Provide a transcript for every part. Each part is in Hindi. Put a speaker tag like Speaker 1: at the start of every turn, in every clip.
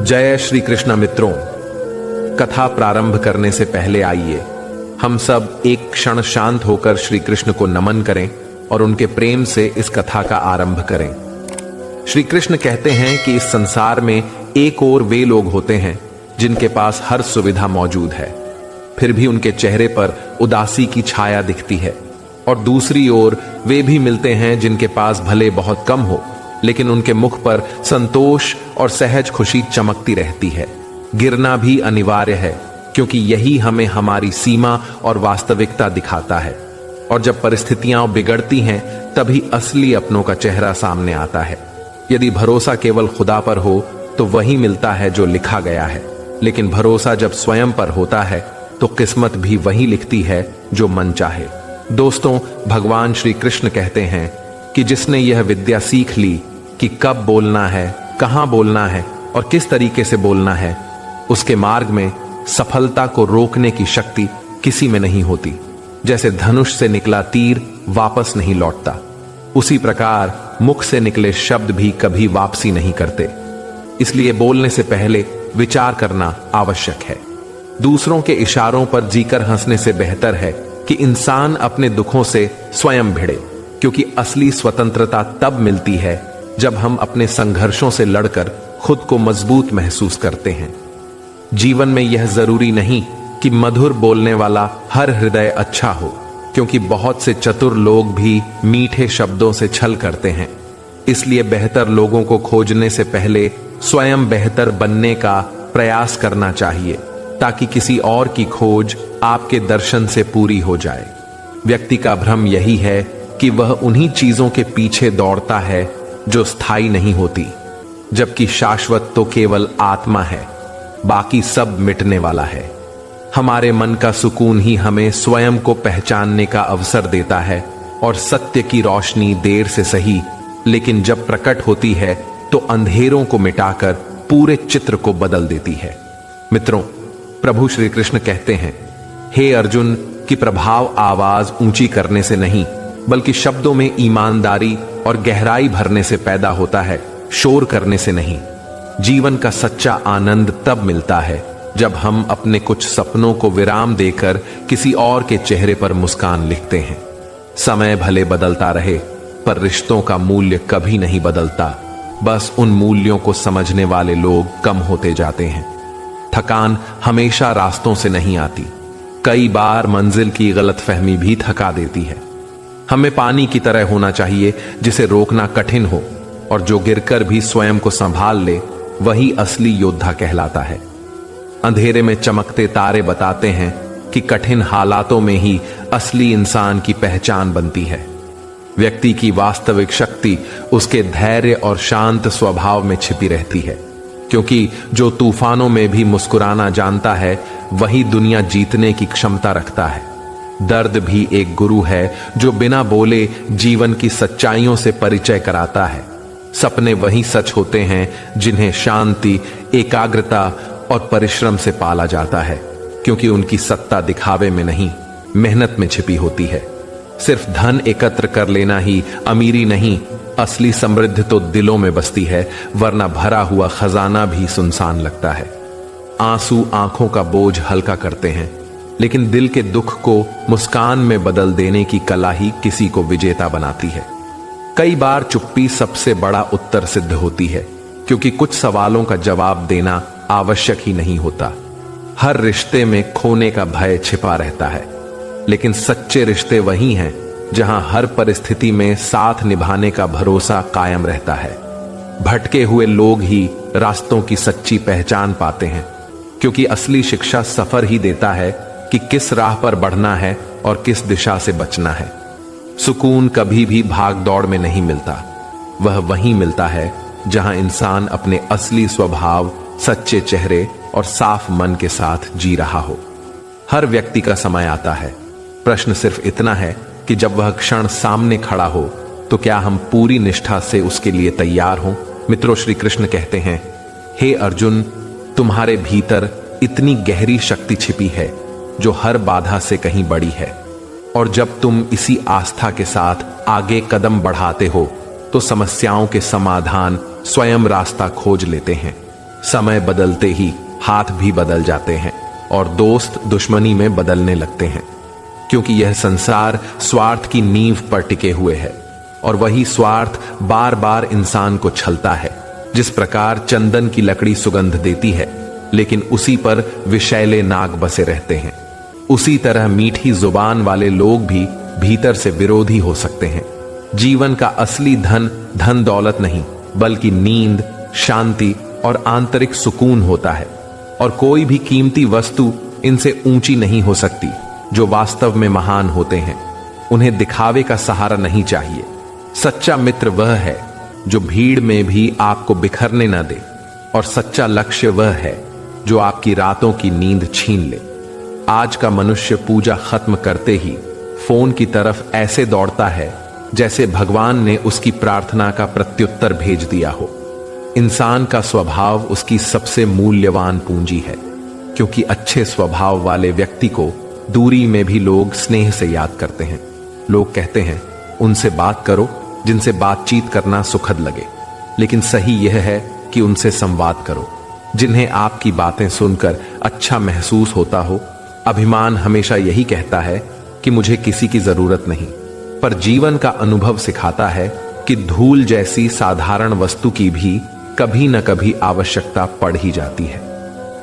Speaker 1: जय श्री कृष्ण मित्रों, कथा प्रारंभ करने से पहले आइए हम सब एक क्षण शांत होकर श्री कृष्ण को नमन करें और उनके प्रेम से इस कथा का आरंभ करें। श्री कृष्ण कहते हैं कि इस संसार में एक ओर वे लोग होते हैं जिनके पास हर सुविधा मौजूद है, फिर भी उनके चेहरे पर उदासी की छाया दिखती है, और दूसरी ओर वे भी मिलते हैं जिनके पास भले बहुत कम हो, लेकिन उनके मुख पर संतोष और सहज खुशी चमकती रहती है। गिरना भी अनिवार्य है, क्योंकि यही हमें हमारी सीमा और वास्तविकता दिखाता है। और जब परिस्थितियां बिगड़ती हैं, तभी असली अपनों का चेहरा सामने आता है। यदि भरोसा केवल खुदा पर हो तो वही मिलता है जो लिखा गया है, लेकिन भरोसा जब स्वयं पर होता है तो किस्मत भी वही लिखती है जो मन चाहे। दोस्तों, भगवान श्री कृष्ण कहते हैं कि जिसने यह विद्या सीख ली कि कब बोलना है, कहां बोलना है और किस तरीके से बोलना है, उसके मार्ग में सफलता को रोकने की शक्ति किसी में नहीं होती। जैसे धनुष से निकला तीर वापस नहीं लौटता, उसी प्रकार मुख से निकले शब्द भी कभी वापसी नहीं करते। इसलिए बोलने से पहले विचार करना आवश्यक है। दूसरों के इशारों पर जीकर हंसने से बेहतर है कि इंसान अपने दुखों से स्वयं भिड़े, क्योंकि असली स्वतंत्रता तब मिलती है जब हम अपने संघर्षों से लड़कर खुद को मजबूत महसूस करते हैं। जीवन में यह जरूरी नहीं कि मधुर बोलने वाला हर हृदय अच्छा हो, क्योंकि बहुत से चतुर लोग भी मीठे शब्दों से छल करते हैं। इसलिए बेहतर लोगों को खोजने से पहले स्वयं बेहतर बनने का प्रयास करना चाहिए, ताकि किसी और की खोज आपके दर्शन से पूरी हो जाए। व्यक्ति का भ्रम यही है कि वह उन्हीं चीजों के पीछे दौड़ता है जो स्थायी नहीं होती, जबकि शाश्वत तो केवल आत्मा है, बाकी सब मिटने वाला है। हमारे मन का सुकून ही हमें स्वयं को पहचानने का अवसर देता है, और सत्य की रोशनी देर से सही, लेकिन जब प्रकट होती है तो अंधेरों को मिटाकर पूरे चित्र को बदल देती है। मित्रों, प्रभु श्री कृष्ण कहते हैं, हे अर्जुन, कि प्रभाव आवाज ऊंची करने से नहीं, बल्कि शब्दों में ईमानदारी और गहराई भरने से पैदा होता है, शोर करने से नहीं। जीवन का सच्चा आनंद तब मिलता है जब हम अपने कुछ सपनों को विराम देकर किसी और के चेहरे पर मुस्कान लिखते हैं। समय भले बदलता रहे, पर रिश्तों का मूल्य कभी नहीं बदलता। बस उन मूल्यों को समझने वाले लोग कम होते जाते हैं। थकान हमेशा रास्तों से नहीं आती, कई बार मंजिल की गलतफहमी भी थका देती है। हमें पानी की तरह होना चाहिए जिसे रोकना कठिन हो, और जो गिरकर भी स्वयं को संभाल ले वही असली योद्धा कहलाता है। अंधेरे में चमकते तारे बताते हैं कि कठिन हालातों में ही असली इंसान की पहचान बनती है। व्यक्ति की वास्तविक शक्ति उसके धैर्य और शांत स्वभाव में छिपी रहती है, क्योंकि जो तूफानों में भी मुस्कुराना जानता है वही दुनिया जीतने की क्षमता रखता है। दर्द भी एक गुरु है जो बिना बोले जीवन की सच्चाइयों से परिचय कराता है। सपने वही सच होते हैं जिन्हें शांति, एकाग्रता और परिश्रम से पाला जाता है, क्योंकि उनकी सत्ता दिखावे में नहीं, मेहनत में छिपी होती है। सिर्फ धन एकत्र कर लेना ही अमीरी नहीं, असली समृद्धि तो दिलों में बसती है, वरना भरा हुआ खजाना भी सुनसान लगता है। आंसू आंखों का बोझ हल्का करते हैं, लेकिन दिल के दुख को मुस्कान में बदल देने की कला ही किसी को विजेता बनाती है। कई बार चुप्पी सबसे बड़ा उत्तर सिद्ध होती है, क्योंकि कुछ सवालों का जवाब देना आवश्यक ही नहीं होता। हर रिश्ते में खोने का भय छिपा रहता है, लेकिन सच्चे रिश्ते वही हैं जहां हर परिस्थिति में साथ निभाने का भरोसा कायम रहता है। भटके हुए लोग ही रास्तों की सच्ची पहचान पाते हैं, क्योंकि असली शिक्षा सफर ही देता है कि किस राह पर बढ़ना है और किस दिशा से बचना है। सुकून कभी भी भाग दौड़ में नहीं मिलता, वह वहीं मिलता है जहां इंसान अपने असली स्वभाव, सच्चे चेहरे और साफ मन के साथ जी रहा हो। हर व्यक्ति का समय आता है, प्रश्न सिर्फ इतना है कि जब वह क्षण सामने खड़ा हो तो क्या हम पूरी निष्ठा से उसके लिए तैयार हों। मित्रों, श्री कृष्ण कहते हैं, हे अर्जुन, तुम्हारे भीतर इतनी गहरी शक्ति छिपी है जो हर बाधा से कहीं बड़ी है, और जब तुम इसी आस्था के साथ आगे कदम बढ़ाते हो तो समस्याओं के समाधान स्वयं रास्ता खोज लेते हैं। समय बदलते ही हाथ भी बदल जाते हैं और दोस्त दुश्मनी में बदलने लगते हैं, क्योंकि यह संसार स्वार्थ की नींव पर टिके हुए है और वही स्वार्थ बार बार इंसान को छलता है। जिस प्रकार चंदन की लकड़ी सुगंध देती है, लेकिन उसी पर विषैले नाग बसे रहते हैं, उसी तरह मीठी जुबान वाले लोग भी भीतर से विरोधी हो सकते हैं। जीवन का असली धन धन दौलत नहीं, बल्कि नींद, शांति और आंतरिक सुकून होता है, और कोई भी कीमती वस्तु इनसे ऊंची नहीं हो सकती। जो वास्तव में महान होते हैं, उन्हें दिखावे का सहारा नहीं चाहिए। सच्चा मित्र वह है जो भीड़ में भी आपको बिखरने न दे, और सच्चा लक्ष्य वह है जो आपकी रातों की नींद छीन ले। आज का मनुष्य पूजा खत्म करते ही फोन की तरफ ऐसे दौड़ता है जैसे भगवान ने उसकी प्रार्थना का प्रत्युत्तर भेज दिया हो। इंसान का स्वभाव उसकी सबसे मूल्यवान पूंजी है, क्योंकि अच्छे स्वभाव वाले व्यक्ति को दूरी में भी लोग स्नेह से याद करते हैं। लोग कहते हैं उनसे बात करो जिनसे बातचीत करना सुखद लगे, लेकिन सही यह है कि उनसे संवाद करो जिन्हें आपकी बातें सुनकर अच्छा महसूस होता हो। अभिमान हमेशा यही कहता है कि मुझे किसी की जरूरत नहीं, पर जीवन का अनुभव सिखाता है कि धूल जैसी साधारण वस्तु की भी कभी न कभी आवश्यकता पड़ ही जाती है।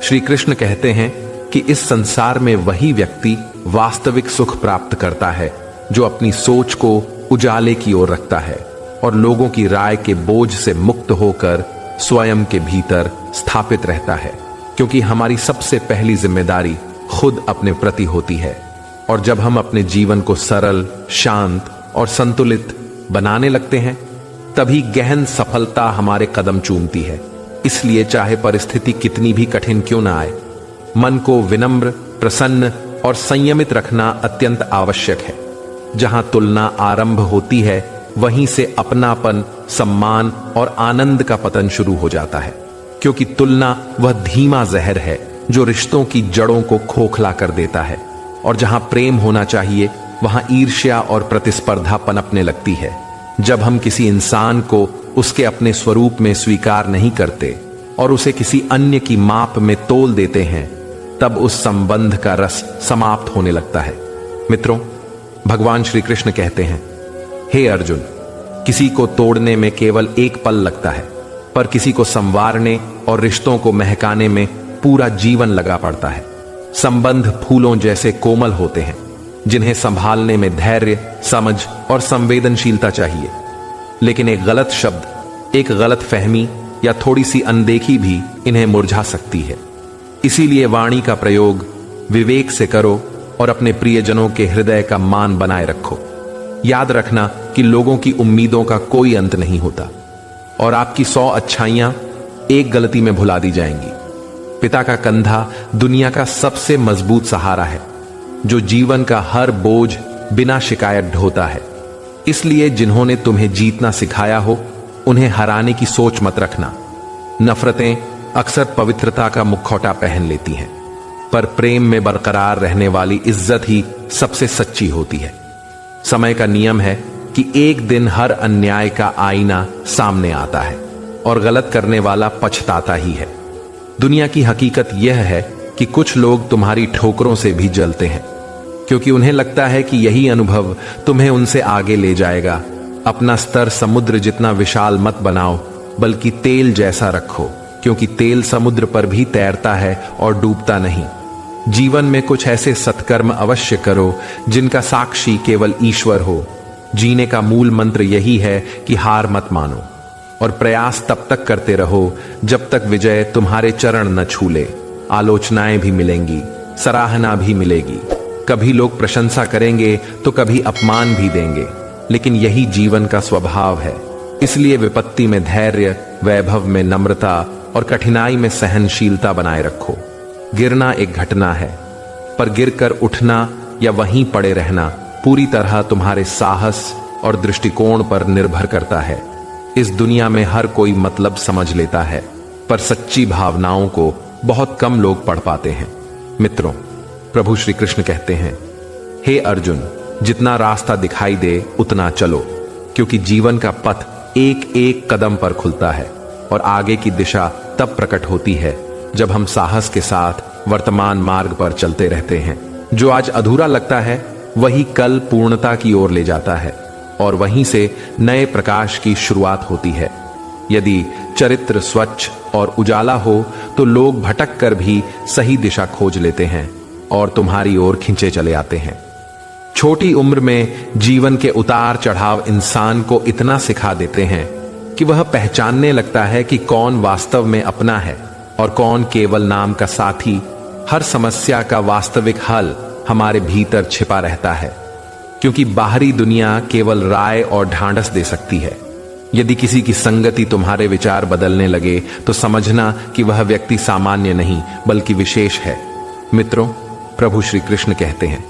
Speaker 1: श्री कृष्ण कहते हैं कि इस संसार में वही व्यक्ति वास्तविक सुख प्राप्त करता है जो अपनी सोच को उजाले की ओर रखता है और लोगों की राय के बोझ से मुक्त होकर स्वयं के भीतर स्थापित रहता है, क्योंकि हमारी सबसे पहली जिम्मेदारी खुद अपने प्रति होती है। और जब हम अपने जीवन को सरल, शांत और संतुलित बनाने लगते हैं, तभी गहन सफलता हमारे कदम चूमती है। इसलिए चाहे परिस्थिति कितनी भी कठिन क्यों ना आए, मन को विनम्र, प्रसन्न और संयमित रखना अत्यंत आवश्यक है। जहां तुलना आरंभ होती है, वहीं से अपनापन, सम्मान और आनंद का पतन शुरू हो जाता है, क्योंकि तुलना वह धीमा जहर है जो रिश्तों की जड़ों को खोखला कर देता है। और जहां प्रेम होना चाहिए, वहां ईर्ष्या और प्रतिस्पर्धा पनपने लगती है। जब हम किसी इंसान को उसके अपने स्वरूप में स्वीकार नहीं करते और उसे किसी अन्य की माप में तोल देते हैं, तब उस संबंध का रस समाप्त होने लगता है। मित्रों, भगवान श्री कृष्ण कहते हैं, हे अर्जुन, किसी को तोड़ने में केवल एक पल लगता है, पर किसी को संवारने और रिश्तों को महकाने में पूरा जीवन लगा पड़ता है। संबंध फूलों जैसे कोमल होते हैं, जिन्हें संभालने में धैर्य, समझ और संवेदनशीलता चाहिए। लेकिन एक गलत शब्द, एक गलत फहमी या थोड़ी सी अनदेखी भी इन्हें मुरझा सकती है। इसीलिए वाणी का प्रयोग विवेक से करो और अपने प्रियजनों के हृदय का मान बनाए रखो। याद रखना कि लोगों की उम्मीदों का कोई अंत नहीं होता और आपकी 100 अच्छाइयां एक गलती में भुला दी जाएंगी। पिता का कंधा दुनिया का सबसे मजबूत सहारा है, जो जीवन का हर बोझ बिना शिकायत ढोता है। इसलिए जिन्होंने तुम्हें जीतना सिखाया हो, उन्हें हराने की सोच मत रखना। नफरतें अक्सर पवित्रता का मुखौटा पहन लेती हैं, पर प्रेम में बरकरार रहने वाली इज्जत ही सबसे सच्ची होती है। समय का नियम है कि एक दिन हर अन्याय का आईना सामने आता है और गलत करने वाला पछताता ही है। दुनिया की हकीकत यह है कि कुछ लोग तुम्हारी ठोकरों से भी जलते हैं, क्योंकि उन्हें लगता है कि यही अनुभव तुम्हें उनसे आगे ले जाएगा। अपना स्तर समुद्र जितना विशाल मत बनाओ, बल्कि तेल जैसा रखो, क्योंकि तेल समुद्र पर भी तैरता है और डूबता नहीं। जीवन में कुछ ऐसे सत्कर्म अवश्य करो जिनका साक्षी केवल ईश्वर हो। जीने का मूल मंत्र यही है कि हार मत मानो और प्रयास तब तक करते रहो जब तक विजय तुम्हारे चरण न छू ले। आलोचनाएं भी मिलेंगी, सराहना भी मिलेगी, कभी लोग प्रशंसा करेंगे तो कभी अपमान भी देंगे, लेकिन यही जीवन का स्वभाव है। इसलिए विपत्ति में धैर्य, वैभव में नम्रता और कठिनाई में सहनशीलता बनाए रखो। गिरना एक घटना है, पर गिरकर उठना या वहीं पड़े रहना पूरी तरह तुम्हारे साहस और दृष्टिकोण पर निर्भर करता है। इस दुनिया में हर कोई मतलब समझ लेता है, पर सच्ची भावनाओं को बहुत कम लोग पढ़ पाते हैं। मित्रों, प्रभु श्री कृष्ण कहते हैं, हे अर्जुन, जितना रास्ता दिखाई दे उतना चलो, क्योंकि जीवन का पथ एक एक कदम पर खुलता है और आगे की दिशा तब प्रकट होती है जब हम साहस के साथ वर्तमान मार्ग पर चलते रहते हैं। जो आज अधूरा लगता है वही कल पूर्णता की ओर ले जाता है और वहीं से नए प्रकाश की शुरुआत होती है। यदि चरित्र स्वच्छ और उजाला हो तो लोग भटक कर भी सही दिशा खोज लेते हैं और तुम्हारी ओर खींचे चले आते हैं। छोटी उम्र में जीवन के उतार चढ़ाव इंसान को इतना सिखा देते हैं कि वह पहचानने लगता है कि कौन वास्तव में अपना है और कौन केवल नाम का साथी। हर समस्या का वास्तविक हल हमारे भीतर छिपा रहता है, क्योंकि बाहरी दुनिया केवल राय और ढांढस दे सकती है। यदि किसी की संगति तुम्हारे विचार बदलने लगे तो समझना कि वह व्यक्ति सामान्य नहीं बल्कि विशेष है। मित्रों, प्रभु श्री कृष्ण कहते हैं,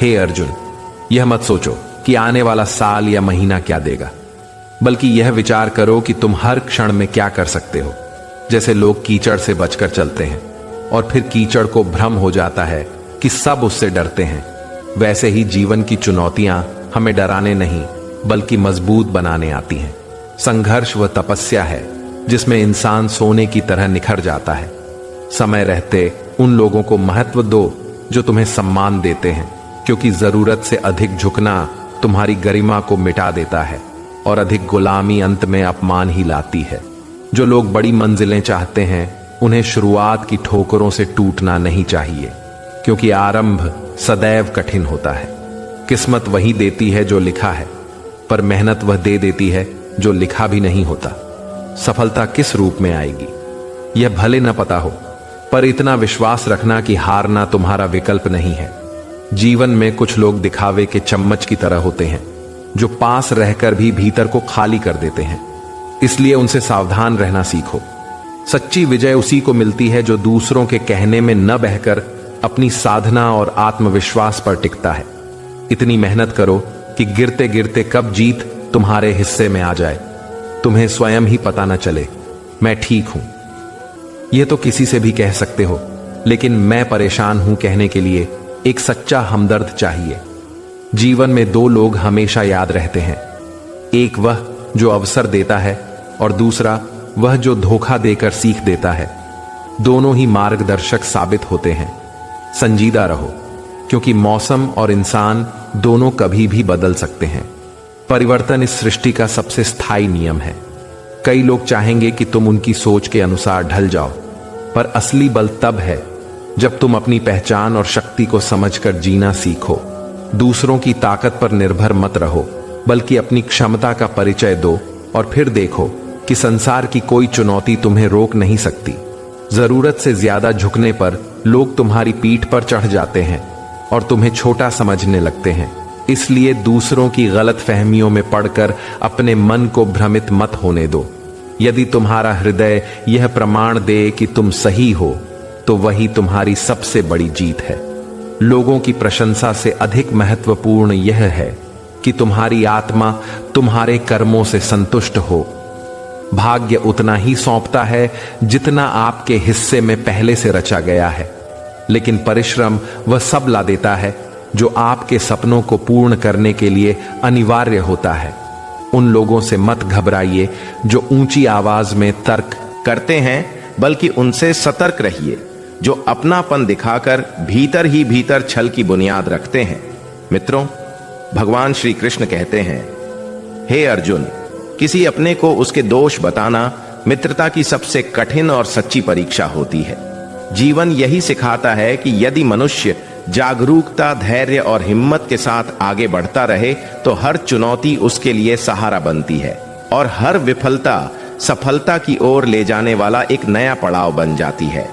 Speaker 1: हे अर्जुन, यह मत सोचो कि आने वाला साल या महीना क्या देगा, बल्कि यह विचार करो कि तुम हर क्षण में क्या कर सकते हो। जैसे लोग कीचड़ से बचकर चलते हैं और फिर कीचड़ को भ्रम हो जाता है कि सब उससे डरते हैं, वैसे ही जीवन की चुनौतियां हमें डराने नहीं बल्कि मजबूत बनाने आती हैं। संघर्ष वह तपस्या है जिसमें इंसान सोने की तरह निखर जाता है। समय रहते उन लोगों को महत्व दो जो तुम्हें सम्मान देते हैं, क्योंकि जरूरत से अधिक झुकना तुम्हारी गरिमा को मिटा देता है और अधिक गुलामी अंत में अपमान ही लाती है। जो लोग बड़ी मंजिलें चाहते हैं उन्हें शुरुआत की ठोकरों से टूटना नहीं चाहिए, क्योंकि आरंभ सदैव कठिन होता है। किस्मत वही देती है जो लिखा है, पर मेहनत वह दे देती है जो लिखा भी नहीं होता। सफलता किस रूप में आएगी यह भले न पता हो, पर इतना विश्वास रखना कि हारना तुम्हारा विकल्प नहीं है। जीवन में कुछ लोग दिखावे के चम्मच की तरह होते हैं जो पास रहकर भी भीतर को खाली कर देते हैं, इसलिए उनसे सावधान रहना सीखो। सच्ची विजय उसी को मिलती है जो दूसरों के कहने में न बहकर अपनी साधना और आत्मविश्वास पर टिकता है। इतनी मेहनत करो कि गिरते गिरते कब जीत तुम्हारे हिस्से में आ जाए, तुम्हें स्वयं ही पता न चले। मैं ठीक हूं यह तो किसी से भी कह सकते हो, लेकिन मैं परेशान हूं कहने के लिए एक सच्चा हमदर्द चाहिए। जीवन में दो लोग हमेशा याद रहते हैं, एक वह जो अवसर देता है और दूसरा वह जो धोखा देकर सीख देता है। दोनों ही मार्गदर्शक साबित होते हैं। संजीदा रहो, क्योंकि मौसम और इंसान दोनों कभी भी बदल सकते हैं। परिवर्तन इस सृष्टि का सबसे स्थायी नियम है। कई लोग चाहेंगे कि तुम उनकी सोच के अनुसार ढल जाओ, पर असली बल तब है जब तुम अपनी पहचान और शक्ति को समझकर जीना सीखो। दूसरों की ताकत पर निर्भर मत रहो, बल्कि अपनी क्षमता का परिचय दो और फिर देखो कि संसार की कोई चुनौती तुम्हें रोक नहीं सकती। जरूरत से ज्यादा झुकने पर लोग तुम्हारी पीठ पर चढ़ जाते हैं और तुम्हें छोटा समझने लगते हैं। इसलिए दूसरों की गलत फहमियों में पड़कर अपने मन को भ्रमित मत होने दो। यदि तुम्हारा हृदय यह प्रमाण दे कि तुम सही हो, तो वही तुम्हारी सबसे बड़ी जीत है। लोगों की प्रशंसा से अधिक महत्वपूर्ण यह है कि तुम्हारी आत्मा तुम्हारे कर्मों से संतुष्ट हो। भाग्य उतना ही सौंपता है जितना आपके हिस्से में पहले से रचा गया है, लेकिन परिश्रम वह सब ला देता है जो आपके सपनों को पूर्ण करने के लिए अनिवार्य होता है। उन लोगों से मत घबराइए जो ऊंची आवाज में तर्क
Speaker 2: करते हैं, बल्कि उनसे सतर्क रहिए जो अपनापन दिखाकर भीतर ही भीतर छल की बुनियाद रखते हैं। मित्रों, भगवान श्री कृष्ण कहते हैं, हे अर्जुन, किसी अपने को उसके दोष बताना मित्रता की सबसे कठिन और सच्ची परीक्षा होती है। जीवन यही सिखाता है कि यदि मनुष्य जागरूकता, धैर्य और हिम्मत के साथ आगे बढ़ता रहे तो हर चुनौती उसके लिए सहारा बनती है और हर विफलता सफलता की ओर ले जाने वाला एक नया पड़ाव बन जाती है।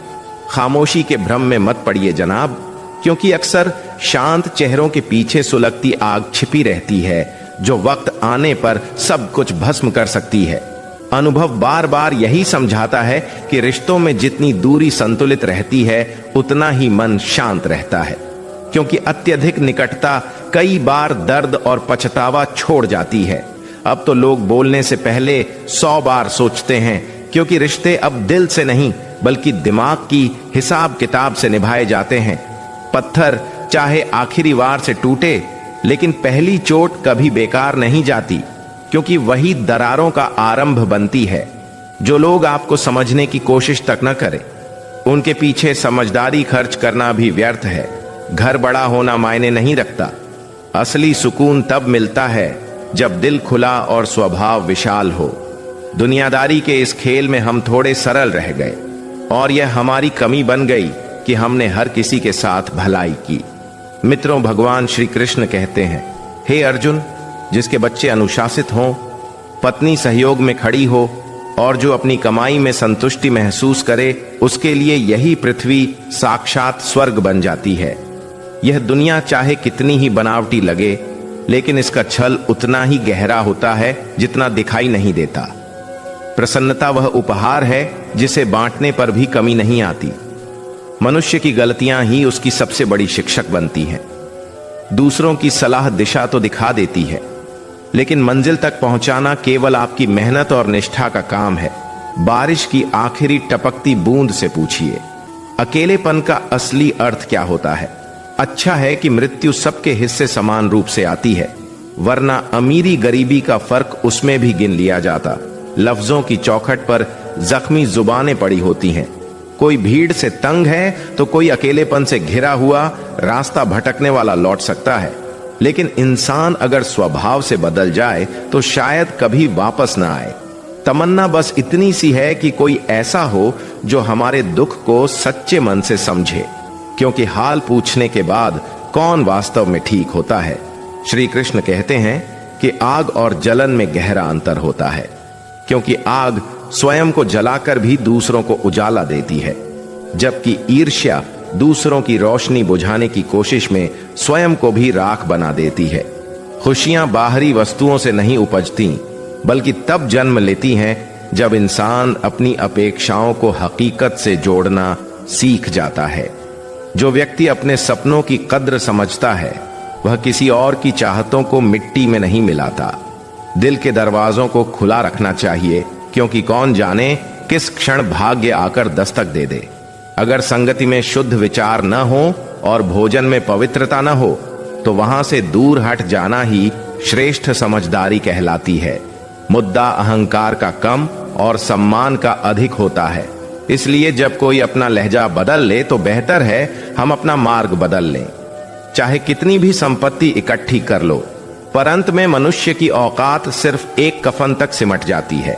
Speaker 2: खामोशी के भ्रम में मत पड़िए जनाब, क्योंकि अक्सर शांत चेहरों के पीछे सुलगती आग छिपी रहती है जो वक्त आने पर सब कुछ भस्म कर सकती है। अनुभव बार बार यही समझाता है कि रिश्तों में जितनी दूरी संतुलित रहती है उतना ही मन शांत रहता है, क्योंकि अत्यधिक निकटता कई बार दर्द और पछतावा छोड़ जाती है। अब तो लोग बोलने से पहले 100 बार सोचते हैं, क्योंकि रिश्ते अब दिल से नहीं बल्कि दिमाग की हिसाब किताब से निभाए जाते हैं। पत्थर चाहे आखिरी वार से टूटे, लेकिन पहली चोट कभी बेकार नहीं जाती, क्योंकि वही दरारों का आरंभ बनती है। जो लोग आपको समझने की कोशिश तक न करें, उनके पीछे समझदारी खर्च करना भी व्यर्थ है। घर बड़ा होना मायने नहीं रखता। असली सुकून तब मिलता है जब दिल खुला और स्वभाव विशाल हो। दुनियादारी के इस खेल में हम थोड़े सरल रह गए और यह हमारी कमी बन गई कि हमने हर किसी के साथ भलाई की। मित्रों, भगवान श्री कृष्ण कहते हैं, हे अर्जुन, जिसके बच्चे अनुशासित हों, पत्नी सहयोग में खड़ी हो और जो अपनी कमाई में संतुष्टि महसूस करे, उसके लिए यही पृथ्वी साक्षात स्वर्ग बन जाती है। यह दुनिया चाहे कितनी ही बनावटी लगे, लेकिन इसका छल उतना ही गहरा होता है जितना दिखाई नहीं देता। प्रसन्नता वह उपहार है जिसे बांटने पर भी कमी नहीं आती। मनुष्य की गलतियां ही उसकी सबसे बड़ी शिक्षक बनती हैं। दूसरों की सलाह दिशा तो दिखा देती है, लेकिन मंजिल तक पहुंचाना केवल आपकी मेहनत और निष्ठा का काम है। बारिश की आखिरी टपकती बूंद से पूछिए, अकेलेपन का असली अर्थ क्या होता है? अच्छा है कि मृत्यु सबके हिस्से समान रूप से आती है, वरना अमीरी गरीबी का फर्क उसमें भी गिन लिया जाता। लफ्जों की चौखट पर जख्मी जुबानें पड़ी होती हैं। कोई भीड़ से तंग है तो कोई अकेलेपन से घिरा हुआ रास्ता भटकने वाला लौट सकता है, लेकिन इंसान अगर स्वभाव से बदल जाए तो शायद कभी वापस ना आए। तमन्ना बस इतनी सी है कि कोई ऐसा हो जो हमारे दुख को सच्चे मन से समझे, क्योंकि हाल पूछने के बाद कौन वास्तव में ठीक होता है। श्री कृष्ण कहते हैं कि आग और जलन में गहरा अंतर होता है, क्योंकि आग स्वयं को जलाकर भी दूसरों को उजाला देती है, जबकि ईर्ष्या दूसरों की रोशनी बुझाने की कोशिश में स्वयं को भी राख बना देती है। खुशियां बाहरी वस्तुओं से नहीं उपजती, बल्कि तब जन्म लेती हैं जब इंसान अपनी अपेक्षाओं को हकीकत से जोड़ना सीख जाता है। जो व्यक्ति अपने सपनों की कद्र समझता है, वह किसी और की चाहतों को मिट्टी में नहीं मिलाता। दिल के दरवाजों को खुला रखना चाहिए, क्योंकि कौन जाने किस क्षण भाग्य आकर दस्तक दे दे। अगर संगति में शुद्ध विचार न हो और भोजन में पवित्रता न हो, तो वहां से दूर हट जाना ही श्रेष्ठ समझदारी कहलाती है। मुद्दा अहंकार का कम और सम्मान का अधिक होता है। इसलिए जब कोई अपना लहजा बदल ले तो बेहतर है हम अपना मार्ग बदल लें। चाहे कितनी भी संपत्ति इकट्ठी कर लो, पर अंत में मनुष्य की औकात सिर्फ एक कफन तक सिमट जाती है,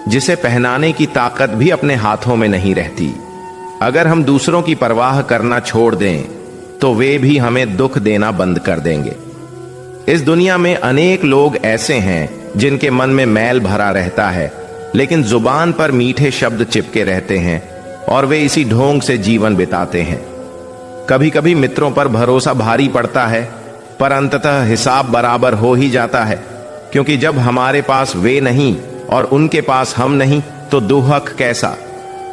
Speaker 2: जिसे पहनाने की ताकत भी अपने हाथों में नहीं रहती। अगर हम दूसरों की परवाह करना छोड़ दें, तो वे भी हमें दुख देना बंद कर देंगे। इस दुनिया में अनेक लोग ऐसे हैं जिनके मन में मैल भरा रहता है, लेकिन जुबान पर मीठे शब्द चिपके रहते हैं और वे इसी ढोंग से जीवन बिताते हैं। कभी कभी मित्रों पर भरोसा भारी पड़ता है, पर अंततः हिसाब बराबर हो ही जाता है, क्योंकि जब हमारे पास वे नहीं और उनके पास हम नहीं, तो दुहक कैसा।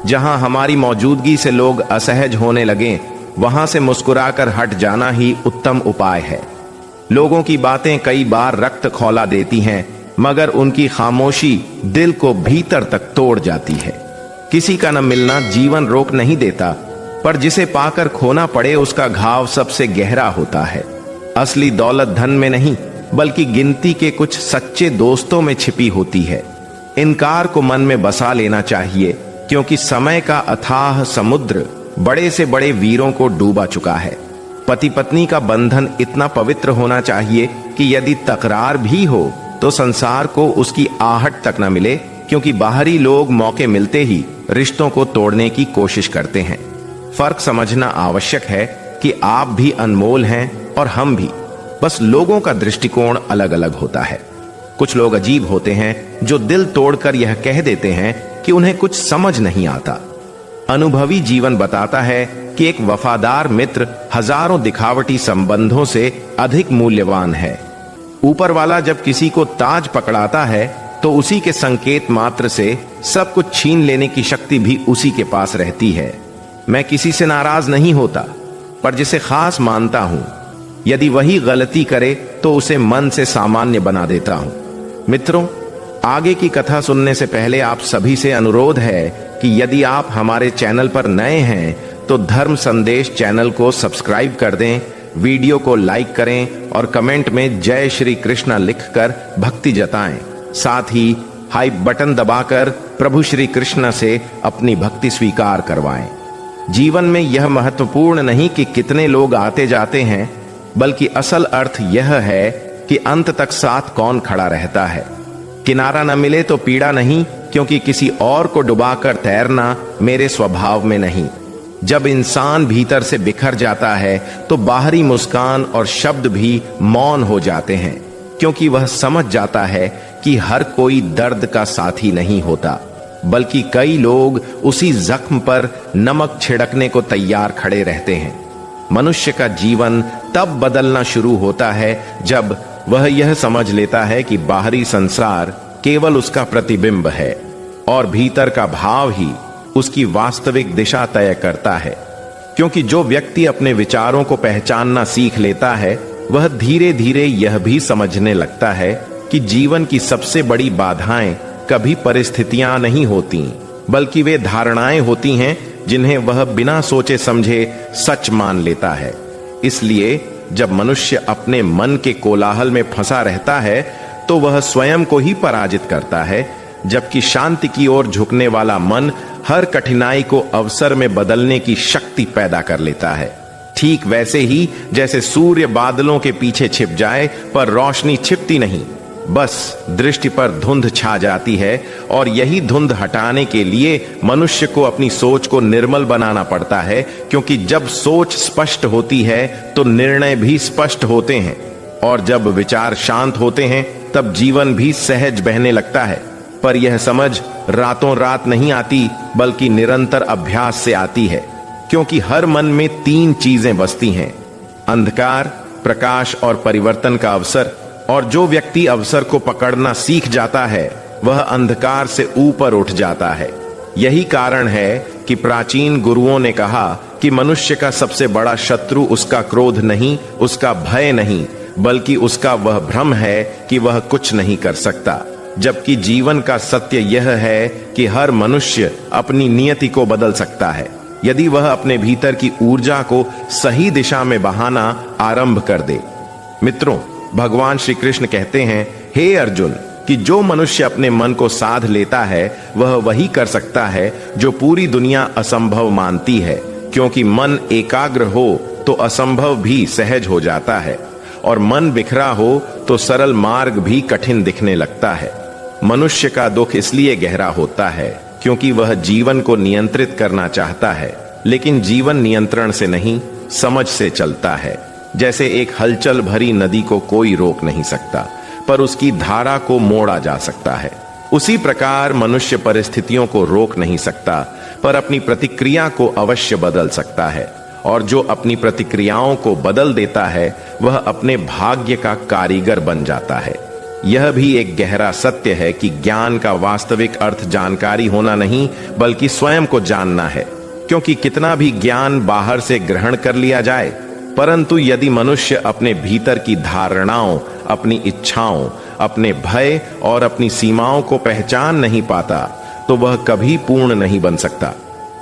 Speaker 2: जहां हमारी मौजूदगी से लोग असहज होने लगे, वहां से मुस्कुराकर हट जाना ही उत्तम उपाय है। लोगों की बातें कई बार रक्त खौला देती हैं, मगर उनकी खामोशी दिल को भीतर तक तोड़ जाती है। किसी का न मिलना जीवन रोक नहीं देता, पर जिसे पाकर खोना पड़े उसका घाव सबसे गहरा होता है। असली दौलत धन में नहीं, बल्कि गिनती के कुछ सच्चे दोस्तों में छिपी होती है। इनकार को मन में बसा लेना चाहिए, क्योंकि समय का अथाह समुद्र बड़े से बड़े वीरों को डूबा चुका है। पति पत्नी का बंधन इतना पवित्र होना चाहिए कि यदि तकरार भी हो तो संसार को उसकी आहट तक न मिले, क्योंकि बाहरी लोग मौके मिलते ही रिश्तों को तोड़ने की कोशिश करते हैं। फर्क समझना आवश्यक है कि आप भी अनमोल हैं और हम भी, बस लोगों का दृष्टिकोण अलग अलग होता है। कुछ लोग अजीब होते हैं जो दिल तोड़कर यह कह देते हैं कि उन्हें कुछ समझ नहीं आता। अनुभवी जीवन बताता है कि एक वफादार मित्र हजारों दिखावटी संबंधों से अधिक मूल्यवान है। ऊपर वाला जब किसी को ताज पकड़ाता है तो उसी के संकेत मात्र से सब कुछ छीन लेने की शक्ति भी उसी के पास रहती है। मैं किसी से नाराज नहीं होता, पर जिसे खास मानता हूं, यदि वही गलती करे तो उसे मन से सामान्य बना देता हूं। मित्रों, आगे की कथा सुनने से पहले आप सभी से अनुरोध है कि यदि आप हमारे चैनल पर नए हैं तो धर्म संदेश चैनल को सब्सक्राइब कर दें, वीडियो को लाइक करें और कमेंट में जय श्री कृष्णा लिखकर भक्ति जताएं। साथ ही हाई बटन दबाकर प्रभु श्री कृष्ण से अपनी भक्ति स्वीकार करवाएं। जीवन में यह महत्वपूर्ण नहीं कि कितने लोग आते जाते हैं, बल्कि असल अर्थ यह है कि अंत तक साथ कौन खड़ा रहता है। किनारा न मिले तो पीड़ा नहीं, क्योंकि किसी और को डुबाकर तैरना मेरे स्वभाव में नहीं। जब इंसान भीतर से बिखर जाता है तो बाहरी मुस्कान और शब्द भी मौन हो जाते हैं, क्योंकि वह समझ जाता है कि हर कोई दर्द का साथी नहीं होता, बल्कि कई लोग उसी जख्म पर नमक छिड़कने को तैयार खड़े रहते हैं। मनुष्य का जीवन तब बदलना शुरू होता है जब वह यह समझ लेता है कि बाहरी संसार केवल उसका प्रतिबिंब है और भीतर का भाव ही उसकी वास्तविक दिशा तय करता है। क्योंकि जो व्यक्ति अपने विचारों को पहचानना सीख लेता है, वह धीरे धीरे यह भी समझने लगता है कि जीवन की सबसे बड़ी बाधाएं कभी परिस्थितियां नहीं होती, बल्कि वे धारणाएं होती हैं जिन्हें वह बिना सोचे समझे सच मान लेता है। इसलिए जब मनुष्य अपने मन के कोलाहल में फंसा रहता है तो वह स्वयं को ही पराजित करता है, जबकि शांति की ओर झुकने वाला मन हर कठिनाई को अवसर में बदलने की शक्ति पैदा कर लेता है। ठीक वैसे ही जैसे सूर्य बादलों के पीछे छिप जाए पर रोशनी छिपती नहीं, बस दृष्टि पर धुंध छा जाती है, और यही धुंध हटाने के लिए मनुष्य को अपनी सोच को निर्मल बनाना पड़ता है। क्योंकि जब सोच स्पष्ट होती है तो निर्णय भी स्पष्ट होते हैं, और जब विचार शांत होते हैं तब जीवन भी सहज बहने लगता है। पर यह समझ रातों रात नहीं आती, बल्कि निरंतर अभ्यास से आती है। क्योंकि हर मन में 3 चीजें बसती हैं: अंधकार, प्रकाश और परिवर्तन का अवसर। और जो व्यक्ति अवसर को पकड़ना सीख जाता है वह अंधकार से ऊपर उठ जाता है। यही कारण है कि प्राचीन गुरुओं ने कहा कि मनुष्य का सबसे बड़ा शत्रु उसका क्रोध नहीं, उसका भय नहीं, बल्कि उसका वह भ्रम है कि वह कुछ नहीं कर सकता। जबकि जीवन का सत्य यह है कि हर मनुष्य अपनी नियति को बदल सकता है, यदि वह अपने भीतर की ऊर्जा को सही दिशा में बहाना आरंभ कर दे। मित्रों, भगवान श्री कृष्ण कहते हैं, हे अर्जुन, कि जो मनुष्य अपने मन को साध लेता है वह वही कर सकता है जो पूरी दुनिया असंभव मानती है। क्योंकि मन एकाग्र हो तो असंभव भी सहज हो जाता है, और मन बिखरा हो तो सरल मार्ग भी कठिन दिखने लगता है। मनुष्य का दुख इसलिए गहरा होता है क्योंकि वह जीवन को नियंत्रित करना चाहता है, लेकिन जीवन नियंत्रण से नहीं, समझ से चलता है। जैसे एक हलचल भरी नदी को कोई रोक नहीं सकता, पर उसकी धारा को मोड़ा जा सकता है। उसी प्रकार मनुष्य परिस्थितियों को रोक नहीं सकता, पर अपनी प्रतिक्रिया को अवश्य बदल सकता है। और जो अपनी प्रतिक्रियाओं को बदल देता है वह अपने भाग्य का कारीगर बन जाता है। यह भी एक गहरा सत्य है कि ज्ञान का वास्तविक अर्थ जानकारी होना नहीं, बल्कि स्वयं को जानना है। क्योंकि कितना भी ज्ञान बाहर से ग्रहण कर लिया जाए, परंतु यदि मनुष्य अपने भीतर की धारणाओं, अपनी इच्छाओं, अपने भय और अपनी सीमाओं को पहचान नहीं पाता तो वह कभी पूर्ण नहीं बन सकता।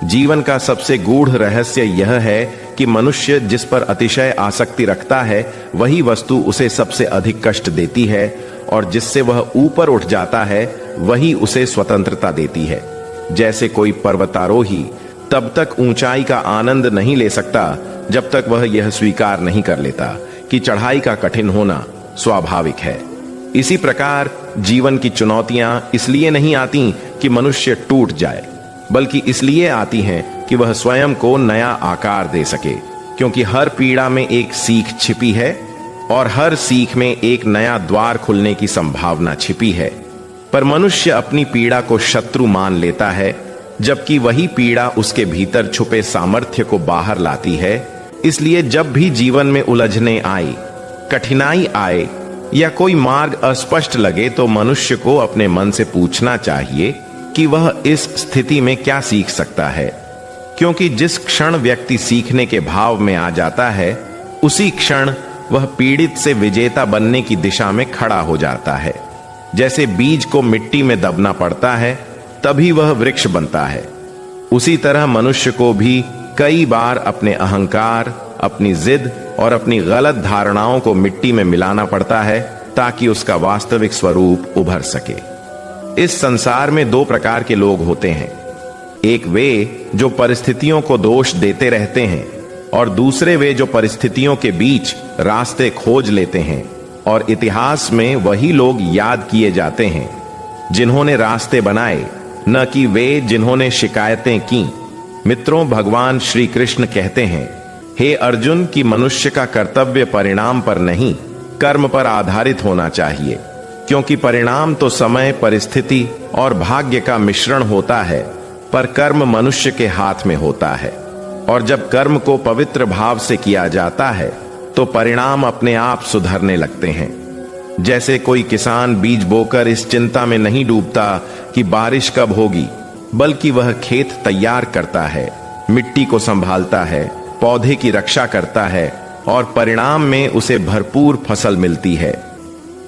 Speaker 2: जीवन का सबसे गूढ़ रहस्य यह है कि मनुष्य जिस पर अतिशय आसक्ति रखता है वही वस्तु उसे सबसे अधिक कष्ट देती है, और जिससे वह ऊपर उठ जाता है वही उसे स्वतंत्रता देती है। जैसे कोई पर्वतारोही तब तक ऊंचाई का आनंद नहीं ले सकता जब तक वह यह स्वीकार नहीं कर लेता कि चढ़ाई का कठिन होना स्वाभाविक है। इसी प्रकार जीवन की चुनौतियां इसलिए नहीं आती कि मनुष्य टूट जाए, बल्कि इसलिए आती हैं कि वह स्वयं को नया आकार दे सके। क्योंकि हर पीड़ा में एक सीख छिपी है, और हर सीख में एक नया द्वार खुलने की संभावना छिपी है। पर मनुष्य अपनी पीड़ा को शत्रु मान लेता है, जबकि वही पीड़ा उसके भीतर छुपे सामर्थ्य को बाहर लाती है। इसलिए जब भी जीवन में उलझने आए, कठिनाई आए या कोई मार्ग अस्पष्ट लगे तो मनुष्य को अपने मन से पूछना चाहिए कि वह इस स्थिति में क्या सीख सकता है। क्योंकि जिस क्षण व्यक्ति सीखने के भाव में आ जाता है, उसी क्षण वह पीड़ित से विजेता बनने की दिशा में खड़ा हो जाता है। जैसे बीज को मिट्टी में दबना पड़ता है तभी वह वृक्ष बनता है, उसी तरह मनुष्य को भी कई बार अपने अहंकार, अपनी जिद और अपनी गलत धारणाओं को मिट्टी में मिलाना पड़ता है ताकि उसका वास्तविक स्वरूप उभर सके। इस संसार में दो प्रकार के लोग होते हैं। एक वे जो परिस्थितियों को दोष देते रहते हैं और दूसरे वे जो परिस्थितियों के बीच रास्ते खोज लेते हैं। और इतिहास में वही लोग याद किए जाते हैं जिन्होंने रास्ते बनाए, न कि वे जिन्होंने शिकायतें की। मित्रों, भगवान श्री कृष्ण कहते हैं, हे अर्जुन, कि मनुष्य का कर्तव्य परिणाम पर नहीं कर्म पर आधारित होना चाहिए, क्योंकि परिणाम तो समय, परिस्थिति और भाग्य का मिश्रण होता है, पर कर्म मनुष्य के हाथ में होता है। और जब कर्म को पवित्र भाव से किया जाता है तो परिणाम अपने आप सुधरने लगते हैं। जैसे कोई किसान बीज बोकर इस चिंता में नहीं डूबता कि बारिश कब होगी, बल्कि वह खेत तैयार करता है, मिट्टी को संभालता है, पौधे की रक्षा करता है और परिणाम में उसे भरपूर फसल मिलती है।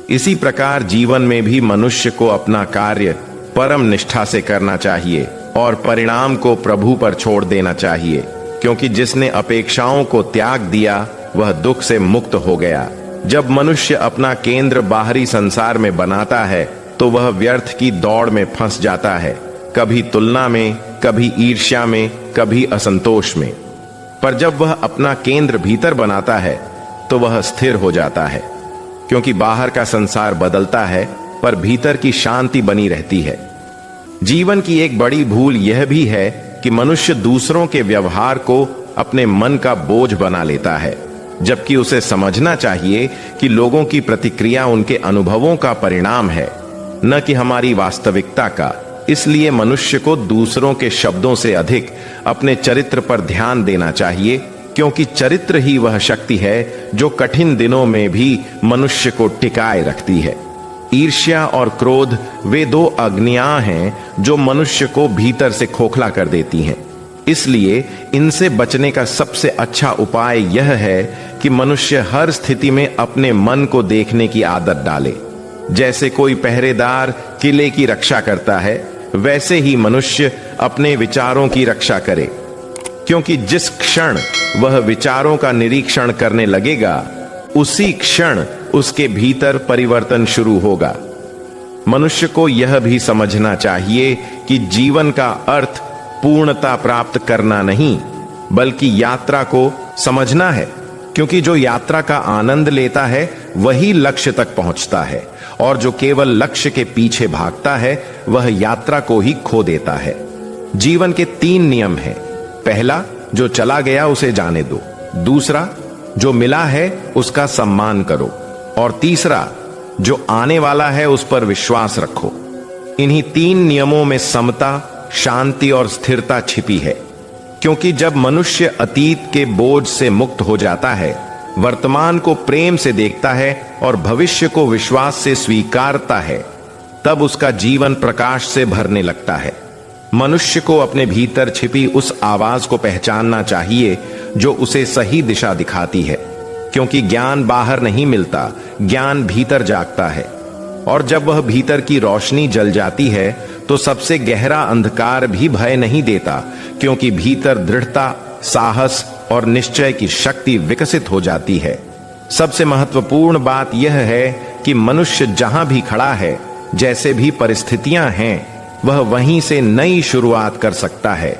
Speaker 2: इसी प्रकार जीवन में भी मनुष्य को अपना कार्य परम निष्ठा से करना चाहिए और परिणाम को प्रभु पर छोड़ देना चाहिए, क्योंकि जिसने अपेक्षाओं को त्याग दिया वह दुख से मुक्त हो गया। जब मनुष्य अपना केंद्र बाहरी संसार में बनाता है तो वह व्यर्थ की दौड़ में फंस जाता है, कभी तुलना में, कभी ईर्ष्या में, कभी असंतोष में। पर जब वह अपना केंद्र भीतर बनाता है तो वह स्थिर हो जाता है, क्योंकि बाहर का संसार बदलता है पर भीतर की शांति बनी रहती है। जीवन की एक बड़ी भूल यह भी है कि मनुष्य दूसरों के व्यवहार को अपने मन का बोझ बना लेता है, जबकि उसे समझना चाहिए कि लोगों की प्रतिक्रिया उनके अनुभवों का परिणाम है, न कि हमारी वास्तविकता का। इसलिए मनुष्य को दूसरों के शब्दों से अधिक अपने चरित्र पर ध्यान देना चाहिए, क्योंकि चरित्र ही वह शक्ति है जो कठिन दिनों में भी मनुष्य को टिकाए रखती है। ईर्ष्या और क्रोध वे दो अग्नियां हैं जो मनुष्य को भीतर से खोखला कर देती हैं। इसलिए इनसे बचने का सबसे अच्छा उपाय यह है कि मनुष्य हर स्थिति में अपने मन को देखने की आदत डाले। जैसे कोई पहरेदार किले की रक्षा करता है, वैसे ही मनुष्य अपने विचारों की रक्षा करे, क्योंकि जिस क्षण वह विचारों का निरीक्षण करने लगेगा उसी क्षण उसके भीतर परिवर्तन शुरू होगा। मनुष्य को यह भी समझना चाहिए कि जीवन का अर्थ पूर्णता प्राप्त करना नहीं, बल्कि यात्रा को समझना है, क्योंकि जो यात्रा का आनंद लेता है वही लक्ष्य तक पहुंचता है, और जो केवल लक्ष्य के पीछे भागता है वह यात्रा को ही खो देता है। जीवन के 3 नियम हैं। पहला, जो चला गया उसे जाने दो। दूसरा, जो मिला है उसका सम्मान करो। और तीसरा, जो आने वाला है उस पर विश्वास रखो। इन्हीं 3 नियमों में समता, शांति और स्थिरता छिपी है, क्योंकि जब मनुष्य अतीत के बोझ से मुक्त हो जाता है, वर्तमान को प्रेम से देखता है और भविष्य को विश्वास से स्वीकारता है, तब उसका जीवन प्रकाश से भरने लगता है। मनुष्य को अपने भीतर छिपी उस आवाज को पहचानना चाहिए जो उसे सही दिशा दिखाती है, क्योंकि ज्ञान बाहर नहीं मिलता, ज्ञान भीतर जागता है। और जब वह भीतर की रोशनी जल जाती है तो सबसे गहरा अंधकार भी भय नहीं देता, क्योंकि भीतर दृढ़ता, साहस और निश्चय की शक्ति विकसित हो जाती है। सबसे महत्वपूर्ण बात यह है कि मनुष्य जहां भी खड़ा है, जैसे भी परिस्थितियां हैं, वह वहीं से नई शुरुआत कर सकता है,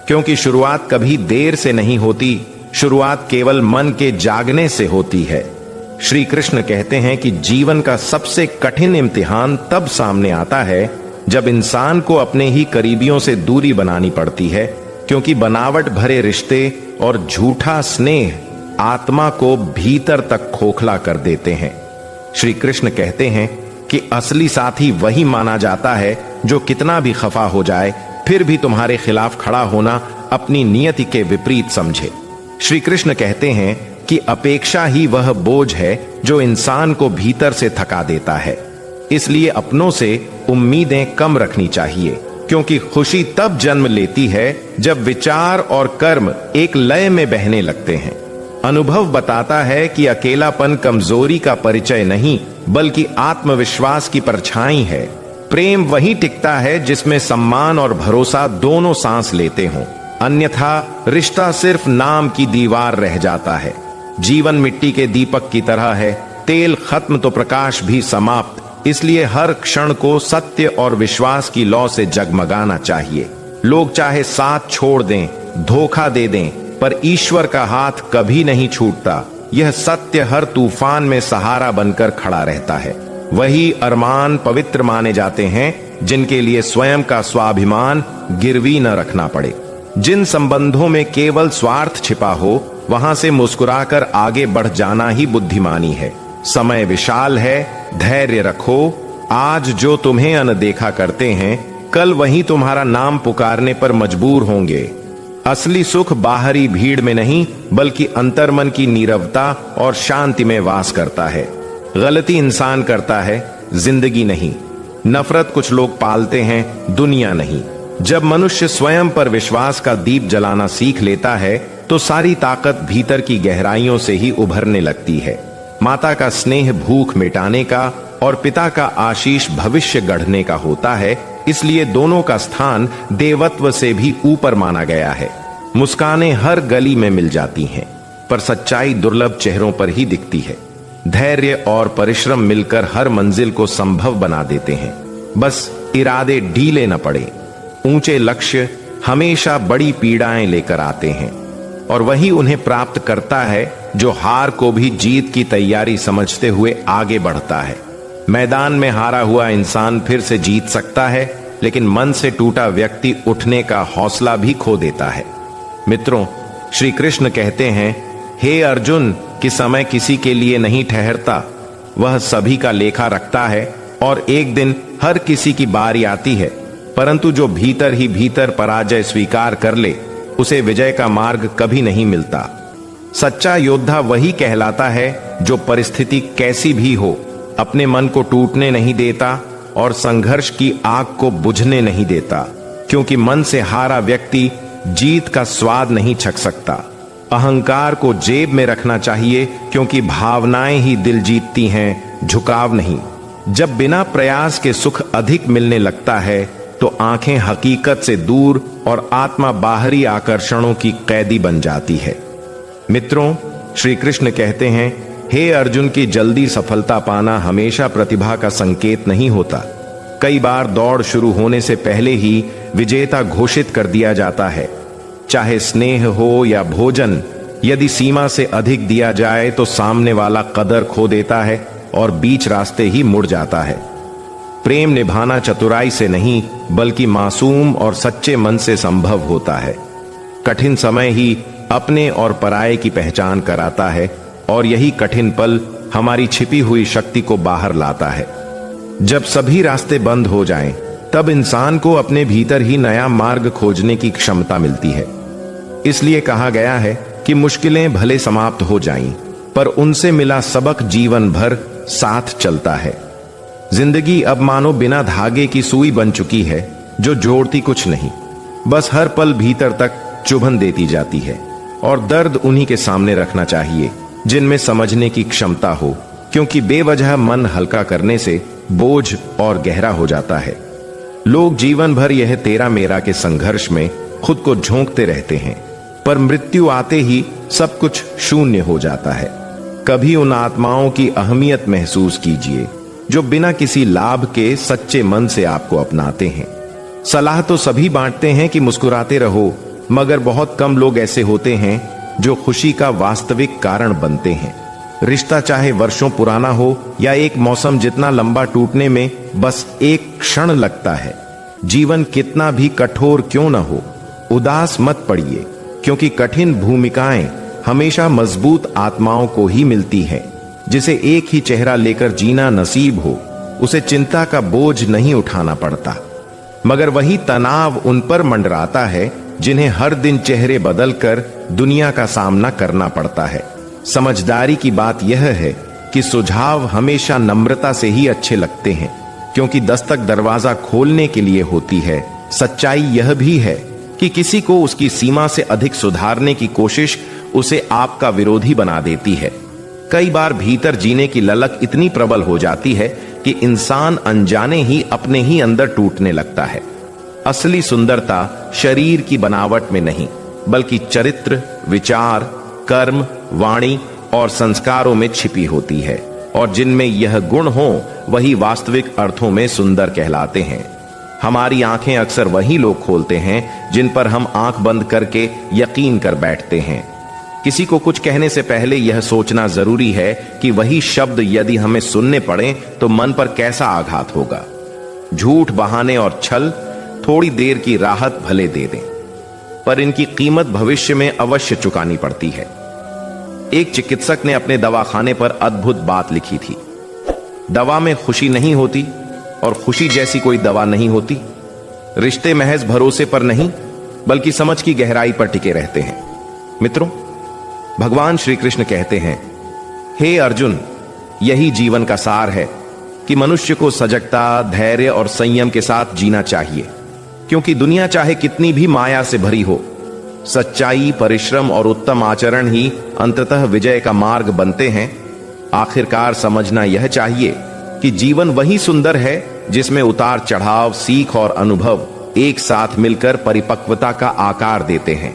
Speaker 2: क्योंकि शुरुआत कभी देर से नहीं होती, शुरुआत केवल मन के जागने से होती है। श्री कृष्ण कहते हैं कि जीवन का सबसे कठिन इम्तिहान तब सामने आता है जब इंसान को अपने ही करीबियों से दूरी बनानी पड़ती है, क्योंकि बनावट भरे रिश्ते और झूठा स्नेह आत्मा को भीतर तक खोखला कर देते हैं। श्री कृष्ण कहते हैं कि असली साथी वही माना जाता है जो कितना भी खफा हो जाए फिर भी तुम्हारे खिलाफ खड़ा होना अपनी नियति के विपरीत समझे। श्री कृष्ण कहते हैं कि अपेक्षा ही वह बोझ है जो इंसान को भीतर से थका देता है। इसलिए अपनों से उम्मीदें कम रखनी चाहिए, क्योंकि खुशी तब जन्म लेती है जब विचार और कर्म एक लय में बहने लगते हैं। अनुभव बताता है कि अकेलापन कमजोरी का परिचय नहीं, बल्कि आत्मविश्वास की परछाई है। प्रेम वही टिकता है जिसमें सम्मान और भरोसा दोनों सांस लेते हों, अन्यथा रिश्ता सिर्फ नाम की दीवार रह जाता है। जीवन मिट्टी के दीपक की तरह है, तेल खत्म तो प्रकाश भी समाप्त। इसलिए हर क्षण को सत्य और विश्वास की लौ से जगमगाना चाहिए। लोग चाहे साथ छोड़ दें, धोखा दे दें, पर ईश्वर का हाथ कभी नहीं छूटता। यह सत्य हर तूफान में सहारा बनकर खड़ा रहता है। वही अरमान पवित्र माने जाते हैं जिनके लिए स्वयं का स्वाभिमान गिरवी न रखना पड़े। जिन संबंधों में केवल स्वार्थ छिपा हो, वहां से मुस्कुराकर आगे बढ़ जाना ही बुद्धिमानी है। समय विशाल है, धैर्य रखो। आज जो तुम्हें अनदेखा करते हैं, कल वही तुम्हारा नाम पुकारने पर मजबूर होंगे। असली सुख बाहरी भीड़ में नहीं, बल्कि अंतर्मन की नीरवता और शांति में वास करता है। गलती इंसान करता है, जिंदगी नहीं। नफरत कुछ लोग पालते हैं, दुनिया नहीं। जब मनुष्य स्वयं पर विश्वास का दीप जलाना सीख लेता है, तो सारी ताकत भीतर की गहराइयों से ही उभरने लगती है। माता का स्नेह भूख मिटाने का और पिता का आशीष भविष्य गढ़ने का होता है, इसलिए दोनों का स्थान देवत्व से भी ऊपर माना गया है। मुस्कानें हर गली में मिल जाती हैं, पर सच्चाई दुर्लभ चेहरों पर ही दिखती है। धैर्य और परिश्रम मिलकर हर मंजिल को संभव बना देते हैं। बस इरादे ढीले न पड़े। ऊंचे लक्ष्य हमेशा बड़ी पीड़ाएं लेकर आते हैं, और वही उन्हें प्राप्त करता है जो हार को भी जीत की तैयारी समझते हुए आगे बढ़ता है। मैदान में हारा हुआ इंसान फिर से जीत सकता है, लेकिन मन से टूटा व्यक्ति उठने का हौसला भी खो देता है। मित्रों, श्री कृष्ण कहते हैं, हे अर्जुन, कि समय किसी के लिए नहीं ठहरता, वह सभी का लेखा रखता है और एक दिन हर किसी की बारी आती है। परंतु जो भीतर ही भीतर पराजय स्वीकार कर ले, उसे विजय का मार्ग कभी नहीं मिलता। सच्चा योद्धा वही कहलाता है जो परिस्थिति कैसी भी हो, अपने मन को टूटने नहीं देता और संघर्ष की आग को बुझने नहीं देता, क्योंकि मन से हारा व्यक्ति जीत का स्वाद नहीं छक सकता। अहंकार को जेब में रखना चाहिए, क्योंकि भावनाएं ही दिल जीतती हैं, झुकाव नहीं। जब बिना प्रयास के सुख अधिक मिलने लगता है, तो आंखें हकीकत से दूर और आत्मा बाहरी आकर्षणों की कैदी बन जाती है। मित्रों, श्री कृष्ण कहते हैं, हे अर्जुन, की जल्दी सफलता पाना हमेशा प्रतिभा का संकेत नहीं होता। कई बार दौड़ शुरू होने से पहले ही विजेता घोषित कर दिया जाता है। चाहे स्नेह हो या भोजन, यदि सीमा से अधिक दिया जाए तो सामने वाला कदर खो देता है और बीच रास्ते ही मुड़ जाता है। प्रेम निभाना चतुराई से नहीं, बल्कि मासूम और सच्चे मन से संभव होता है। कठिन समय ही अपने और पराये की पहचान कराता है, और यही कठिन पल हमारी छिपी हुई शक्ति को बाहर लाता है। जब सभी रास्ते बंद हो जाएं, तब इंसान को अपने भीतर ही नया मार्ग खोजने की क्षमता मिलती है। इसलिए कहा गया है कि मुश्किलें भले समाप्त हो जाएं, पर उनसे मिला सबक जीवन भर साथ चलता है। जिंदगी अब मानो बिना धागे की सुई बन चुकी है, जो जोड़ती कुछ नहीं, बस हर पल भीतर तक चुभन देती जाती है। और दर्द उन्हीं के सामने रखना चाहिए जिनमें समझने की क्षमता हो, क्योंकि बेवजह मन हल्का करने से बोझ और गहरा हो जाता है। लोग जीवन भर यह तेरा मेरा के संघर्ष में खुद को झोंकते रहते हैं, पर मृत्यु आते ही सब कुछ शून्य हो जाता है। कभी उन आत्माओं की अहमियत महसूस कीजिए जो बिना किसी लाभ के सच्चे मन से आपको अपनाते हैं। सलाह तो सभी बांटते हैं कि मुस्कुराते रहो, मगर बहुत कम लोग ऐसे होते हैं जो खुशी का वास्तविक कारण बनते हैं। रिश्ता चाहे वर्षों पुराना हो या एक मौसम जितना लंबा टूटने में बस एक क्षण लगता है। जीवन कितना भी कठोर क्यों न हो, उदास मत पड़िए, क्योंकि कठिन भूमिकाएं हमेशा मजबूत आत्माओं को ही मिलती हैं। जिसे एक ही चेहरा लेकर जीना नसीब हो, उसे चिंता का बोझ नहीं उठाना पड़ता, मगर वही तनाव उन पर मंडराता है जिन्हें हर दिन चेहरे बदलकर दुनिया का सामना करना पड़ता है। समझदारी की बात यह है कि सुझाव हमेशा नम्रता से ही अच्छे लगते हैं, क्योंकि दस्तक दरवाजा खोलने के लिए होती है। सच्चाई यह भी है कि किसी को उसकी सीमा से अधिक सुधारने की कोशिश उसे आपका विरोधी बना देती है। कई बार भीतर जीने की ललक इतनी प्रबल हो जाती है कि इंसान अनजाने ही अपने ही अंदर टूटने लगता है। असली सुंदरता शरीर की बनावट में नहीं, बल्कि चरित्र, विचार, कर्म, वाणी और संस्कारों में छिपी होती है। और जिनमें यह गुण हो वही वास्तविक अर्थों में सुंदर कहलाते हैं। हमारी आंखें अक्सर वही लोग खोलते हैं जिन पर हम आंख बंद करके यकीन कर बैठते हैं। किसी को कुछ कहने से पहले यह सोचना जरूरी है कि वही शब्द यदि हमें सुनने पड़े तो मन पर कैसा आघात होगा। झूठ, बहाने और छल थोड़ी देर की राहत भले दे दें, पर इनकी कीमत भविष्य में अवश्य चुकानी पड़ती है। एक चिकित्सक ने अपने दवाखाने पर अद्भुत बात लिखी थी। दवा में खुशी नहीं होती और खुशी जैसी कोई दवा नहीं होती। रिश्ते महज भरोसे पर नहीं बल्कि समझ की गहराई पर टिके रहते हैं। मित्रों, भगवान श्री कृष्ण कहते हैं, हे अर्जुन, यही जीवन का सार है कि मनुष्य को सजगता, धैर्य और संयम के साथ जीना चाहिए, क्योंकि दुनिया चाहे कितनी भी माया से भरी हो, सच्चाई, परिश्रम और उत्तम आचरण ही अंततः विजय का मार्ग बनते हैं। आखिरकार समझना यह चाहिए कि जीवन वही सुंदर है जिसमें उतार चढ़ाव, सीख और अनुभव एक साथ मिलकर परिपक्वता का आकार देते हैं।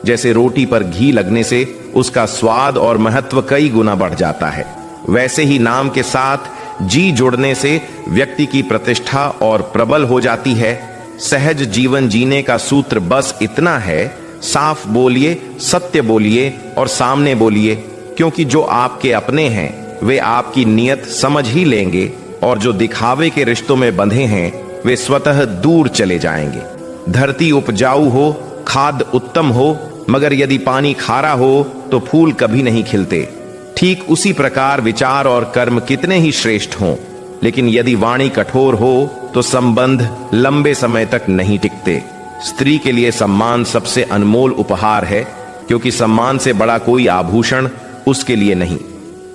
Speaker 2: जैसे रोटी पर घी लगने से उसका स्वाद और महत्व कई गुना बढ़ जाता है, वैसे ही नाम के साथ जी जुड़ने से व्यक्ति की प्रतिष्ठा और प्रबल हो जाती है। सहज जीवन जीने का सूत्र बस इतना है, साफ बोलिए, सत्य बोलिए और सामने बोलिए, क्योंकि जो आपके अपने हैं वे आपकी नियत समझ ही लेंगे और जो दिखावे के रिश्तों में बंधे हैं वे स्वतः दूर चले जाएंगे। धरती उपजाऊ हो, खाद उत्तम हो, मगर यदि पानी खारा हो तो फूल कभी नहीं खिलते। ठीक उसी प्रकार विचार और कर्म कितने ही श्रेष्ठ हों, लेकिन यदि वाणी कठोर हो तो संबंध लंबे समय तक नहीं टिकते। स्त्री के लिए सम्मान सबसे अनमोल उपहार है, क्योंकि सम्मान से बड़ा कोई आभूषण उसके लिए नहीं।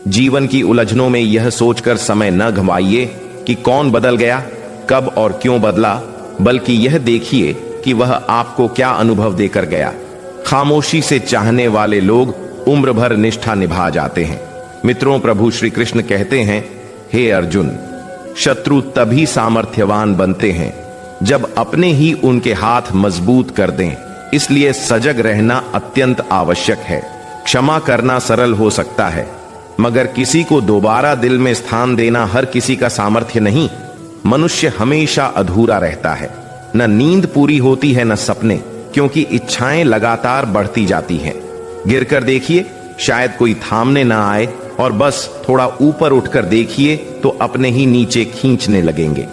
Speaker 2: जीवन की उलझनों में यह सोचकर समय न गंवाइए कि कौन बदल गया, कब और क्यों बदला, बल्कि यह देखिए कि वह आपको क्या अनुभव देकर गया। खामोशी से चाहने वाले लोग उम्र भर निष्ठा निभा जाते हैं। मित्रों, प्रभु श्री कृष्ण कहते हैं, हे अर्जुन, शत्रु तभी सामर्थ्यवान बनते हैं जब अपने ही उनके हाथ मजबूत कर दें। इसलिए सजग रहना अत्यंत आवश्यक है। क्षमा करना सरल हो सकता है, मगर किसी को दोबारा दिल में स्थान देना हर किसी का सामर्थ्य नहीं। मनुष्य हमेशा अधूरा रहता है, न नींद पूरी होती है न सपने, क्योंकि इच्छाएं लगातार बढ़ती जाती हैं। गिरकर देखिए, शायद कोई थामने ना आए, और बस थोड़ा ऊपर उठकर देखिए तो अपने ही नीचे खींचने लगेंगे।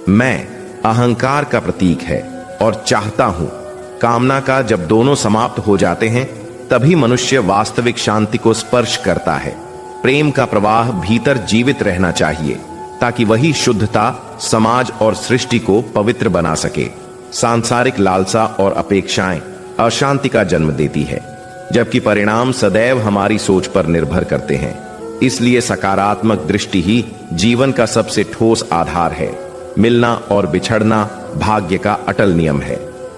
Speaker 2: मैं अहंकार का प्रतीक है और चाहता हूं कामना का जब दोनों समाप्त हो जाते हैं तभी मनुष्य वास्तविक शांति को स्पर्श करता है। प्रेम का प्रवाह भीतर जीवित रहना चाहिए, ताकि वही शुद्धता समाज और सृष्टि को पवित्र बना सके। सांसारिक लालसा और अपेक्षाएं अशांति का जन्म देती है, जबकि परिणाम सदैव हमारी सोच पर निर्भर करते हैं। इसलिए सकारात्मक दृष्टि ही जीवन का सबसे ठोस आधार है। मिलना और बिछड़ना भाग्य का अटल नियम है,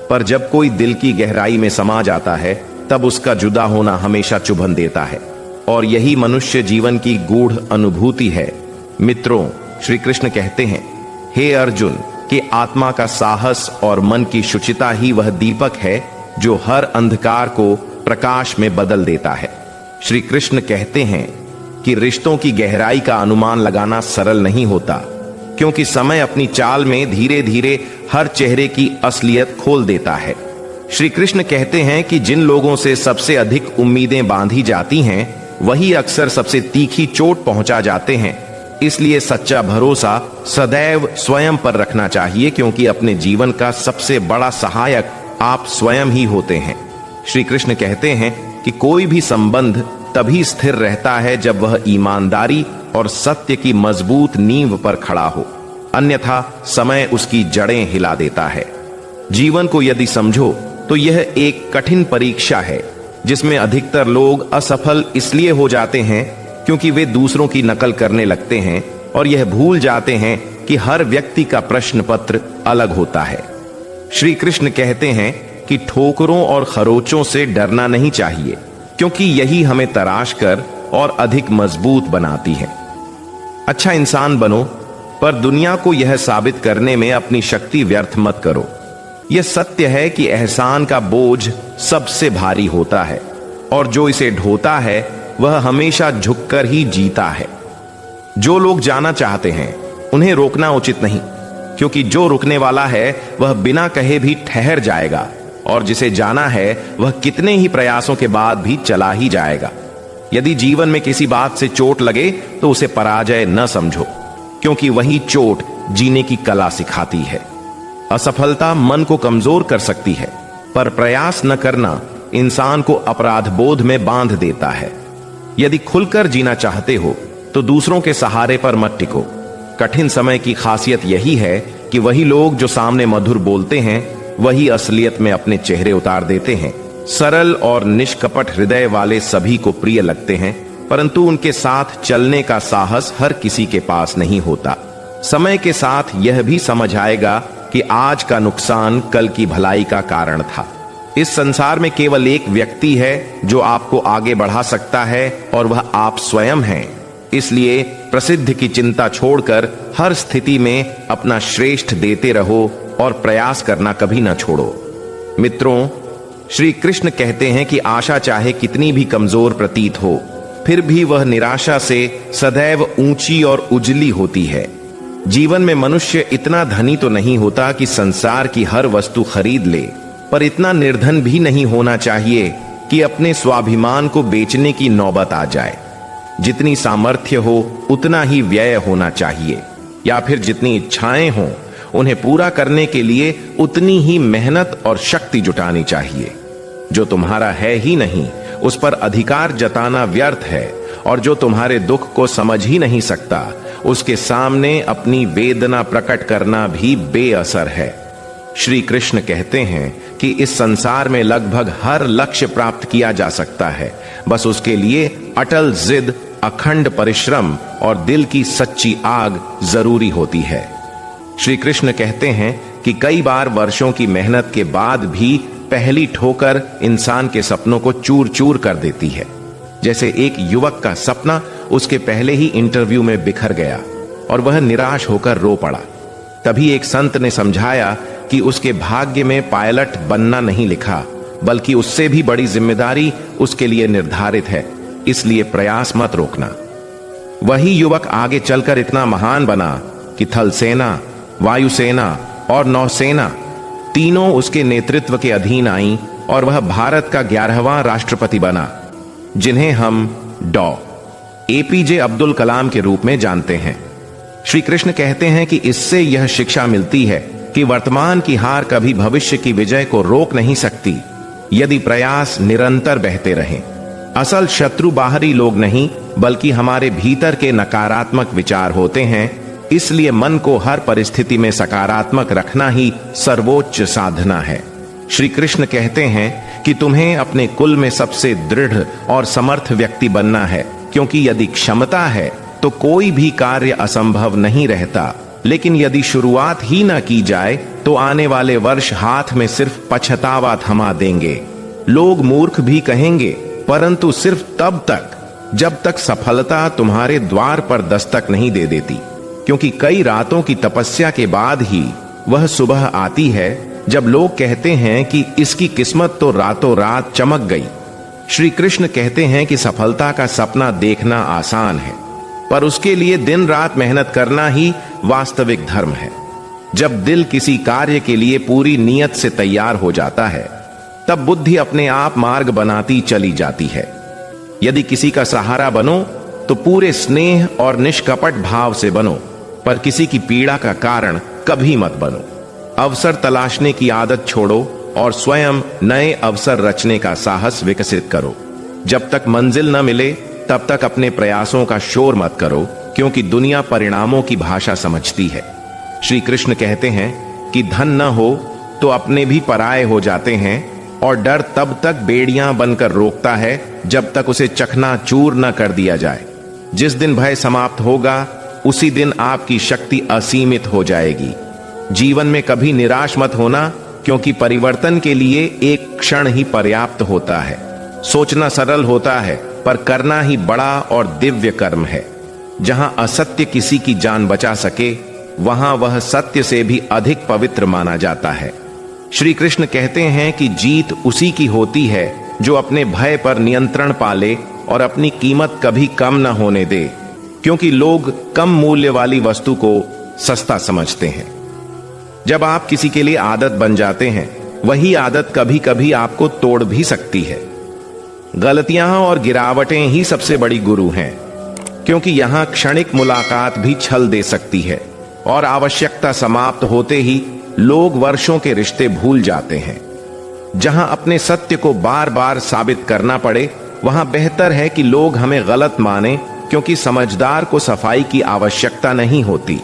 Speaker 2: पर जब कोई दिल की गहराई में समा जाता है तब उसका जुदा होना हमेशा चुभन देता है, और यही मनुष्य जीवन की गूढ़ अनुभूति है। मित्रों, श्री कृष्ण कहते हैं, हे अर्जुन, कि आत्मा का साहस और मन की शुचिता ही वह दीपक है जो हर अंधकार को प्रकाश में बदल देता है। श्री कृष्ण कहते हैं कि रिश्तों की गहराई का अनुमान लगाना सरल नहीं होता, क्योंकि समय अपनी चाल में धीरे धीरे हर चेहरे की असलियत खोल देता है। श्री कृष्ण कहते हैं कि जिन लोगों से सबसे अधिक उम्मीदें बांधी जाती हैं वही अक्सर सबसे तीखी चोट पहुंचा जाते हैं। इसलिए सच्चा भरोसा सदैव स्वयं पर रखना चाहिए, क्योंकि अपने जीवन का सबसे बड़ा सहायक आप स्वयं ही होते हैं। श्री कृष्ण कहते हैं कि कोई भी संबंध तभी स्थिर रहता है जब वह ईमानदारी और सत्य की मजबूत नींव पर खड़ा हो, अन्यथा समय उसकी जड़ें हिला देता है। जीवन को यदि समझो तो यह एक कठिन परीक्षा है, जिसमें अधिकतर लोग असफल इसलिए हो जाते हैं क्योंकि वे दूसरों की नकल करने लगते हैं और यह भूल जाते हैं कि हर व्यक्ति का प्रश्न पत्र अलग होता है। श्री कृष्ण कहते हैं कि ठोकरों और खरोचों से डरना नहीं चाहिए, क्योंकि यही हमें तराश कर और अधिक मजबूत बनाती है। अच्छा इंसान बनो, पर दुनिया को यह साबित करने में अपनी शक्ति व्यर्थ मत करो। यह सत्य है कि एहसान का बोझ सबसे भारी होता है, और जो इसे ढोता है वह हमेशा झुककर ही जीता है। जो लोग जाना चाहते हैं उन्हें रोकना उचित नहीं, क्योंकि जो रुकने वाला है वह बिना कहे भी ठहर जाएगा, और जिसे जाना है वह कितने ही प्रयासों के बाद भी चला ही जाएगा। यदि जीवन में किसी बात से चोट लगे तो उसे पराजय न समझो, क्योंकि वही चोट जीने की कला सिखाती है। असफलता मन को कमजोर कर सकती है, पर प्रयास न करना इंसान को अपराध बोध में बांध देता है। यदि खुलकर जीना चाहते हो तो दूसरों के सहारे पर मत टिको। कठिन समय की खासियत यही है कि वही लोग जो सामने मधुर बोलते हैं वही असलियत में अपने चेहरे उतार देते हैं। सरल और निष्कपट हृदय वाले सभी को प्रिय लगते हैं, परंतु उनके साथ चलने का साहस हर किसी के पास नहीं होता। समय के साथ यह भी समझ आएगा कि आज का नुकसान कल की भलाई का कारण था। इस संसार में केवल एक व्यक्ति है जो आपको आगे बढ़ा सकता है, और वह आप स्वयं हैं। इसलिए प्रसिद्ध की चिंता छोड़कर हर स्थिति में अपना श्रेष्ठ देते रहो और प्रयास करना कभी ना छोड़ो। मित्रों, श्री कृष्ण कहते हैं कि आशा चाहे कितनी भी कमजोर प्रतीत हो, फिर भी वह निराशा से सदैव ऊंची और उजली होती है। जीवन में मनुष्य इतना धनी तो नहीं होता कि संसार की हर वस्तु खरीद ले, पर इतना निर्धन भी नहीं होना चाहिए कि अपने स्वाभिमान को बेचने की नौबत आ जाए। जितनी सामर्थ्य हो उतना ही व्यय होना चाहिए, या फिर जितनी इच्छाएं हों उन्हें पूरा करने के लिए उतनी ही मेहनत और शक्ति जुटानी चाहिए। जो तुम्हारा है ही नहीं उस पर अधिकार जताना व्यर्थ है, और जो तुम्हारे दुख को समझ ही नहीं सकता उसके सामने अपनी वेदना प्रकट करना भी बेअसर है। श्री कृष्ण कहते हैं कि इस संसार में लगभग हर लक्ष्य प्राप्त किया जा सकता है, बस उसके लिए अटल जिद, अखंड परिश्रम और दिल की सच्ची आग जरूरी होती है। श्री कृष्ण कहते हैं कि कई बार वर्षों की मेहनत के बाद भी पहली ठोकर इंसान के सपनों को चूर चूर कर देती है। जैसे एक युवक का सपना उसके पहले ही इंटरव्यू में बिखर गया और वह निराश होकर रो पड़ा। तभी एक संत ने समझाया कि उसके भाग्य में पायलट बनना नहीं लिखा, बल्कि उससे भी बड़ी जिम्मेदारी उसके लिए निर्धारित है, इसलिए प्रयास मत रोकना। वही युवक आगे चलकर इतना महान बना कि थल सेना, वायुसेना और नौसेना तीनों उसके नेतृत्व के अधीन आईं, और वह भारत का 11वां राष्ट्रपति बना, जिन्हें हम डॉ. एपीजे अब्दुल कलाम के रूप में जानते हैं। श्री कृष्ण कहते हैं कि इससे यह शिक्षा मिलती है कि वर्तमान की हार कभी भविष्य की विजय को रोक नहीं सकती, यदि प्रयास निरंतर बहते रहें। असल शत्रु बाहरी लोग नहीं, बल्कि हमारे भीतर के नकारात्मक विचार होते हैं। इसलिए मन को हर परिस्थिति में सकारात्मक रखना ही सर्वोच्च साधना है। श्री कृष्ण कहते हैं कि तुम्हें अपने कुल में सबसे दृढ़ और समर्थ व्यक्ति बनना है, क्योंकि यदि क्षमता है तो कोई भी कार्य असंभव नहीं रहता। लेकिन यदि शुरुआत ही न की जाए तो आने वाले वर्ष हाथ में सिर्फ पछतावा थमा देंगे। लोग मूर्ख भी कहेंगे, परंतु सिर्फ तब तक जब तक सफलता तुम्हारे द्वार पर दस्तक नहीं दे देती, क्योंकि कई रातों की तपस्या के बाद ही वह सुबह आती है जब लोग कहते हैं कि इसकी किस्मत तो रातों रात चमक गई। श्री कृष्ण कहते हैं कि सफलता का सपना देखना आसान है, पर उसके लिए दिन रात मेहनत करना ही वास्तविक धर्म है। जब दिल किसी कार्य के लिए पूरी नीयत से तैयार हो जाता है, तब बुद्धि अपने आप मार्ग बनाती चली जाती है। यदि किसी का सहारा बनो तो पूरे स्नेह और निष्कपट भाव से बनो, पर किसी की पीड़ा का कारण कभी मत बनो। अवसर तलाशने की आदत छोड़ो और स्वयं नए अवसर रचने का साहस विकसित करो। जब तक मंजिल न मिले तब तक अपने प्रयासों का शोर मत करो, क्योंकि दुनिया परिणामों की भाषा समझती है। श्री कृष्ण कहते हैं कि धन न हो तो अपने भी पराये हो जाते हैं, और डर तब तक बेड़ियां बनकर रोकता है जब तक उसे चकनाचूर न कर दिया जाए। जिस दिन भय समाप्त होगा उसी दिन आपकी शक्ति असीमित हो जाएगी। जीवन में कभी निराश मत होना, क्योंकि परिवर्तन के लिए एक क्षण ही पर्याप्त होता है। सोचना सरल होता है, पर करना ही बड़ा और दिव्य कर्म है। जहां असत्य किसी की जान बचा सके, वहां वह सत्य से भी अधिक पवित्र माना जाता है। श्री कृष्ण कहते हैं कि जीत उसी की होती है जो अपने भय पर नियंत्रण पाले और अपनी कीमत कभी कम न होने दे। क्योंकि लोग कम मूल्य वाली वस्तु को सस्ता समझते हैं। जब आप किसी के लिए आदत बन जाते हैं, वही आदत कभी कभी आपको तोड़ भी सकती है। गलतियां और गिरावटें ही सबसे बड़ी गुरु हैं, क्योंकि यहां क्षणिक मुलाकात भी छल दे सकती है और आवश्यकता समाप्त होते ही लोग वर्षों के रिश्ते भूल जाते हैं। जहां अपने सत्य को बार बार साबित करना पड़े, वहां बेहतर है कि लोग हमें गलत माने, क्योंकि समझदार को सफाई की आवश्यकता नहीं होती।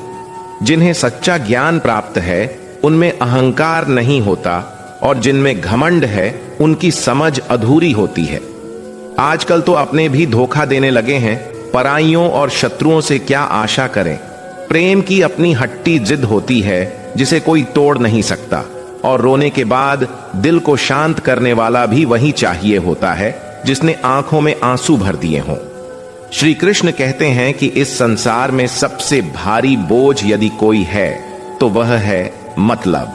Speaker 2: जिन्हें सच्चा ज्ञान प्राप्त है उनमें अहंकार नहीं होता, और जिनमें घमंड है उनकी समझ अधूरी होती है। आजकल तो अपने भी धोखा देने लगे हैं, पराइयों और शत्रुओं से क्या आशा करें। प्रेम की अपनी हट्टी जिद होती है जिसे कोई तोड़ नहीं सकता, और रोने के बाद दिल को शांत करने वाला भी वही चाहिए होता है जिसने आंखों में आंसू भर दिए हों। श्री कृष्ण कहते हैं कि इस संसार में सबसे भारी बोझ यदि कोई है तो वह है मतलब,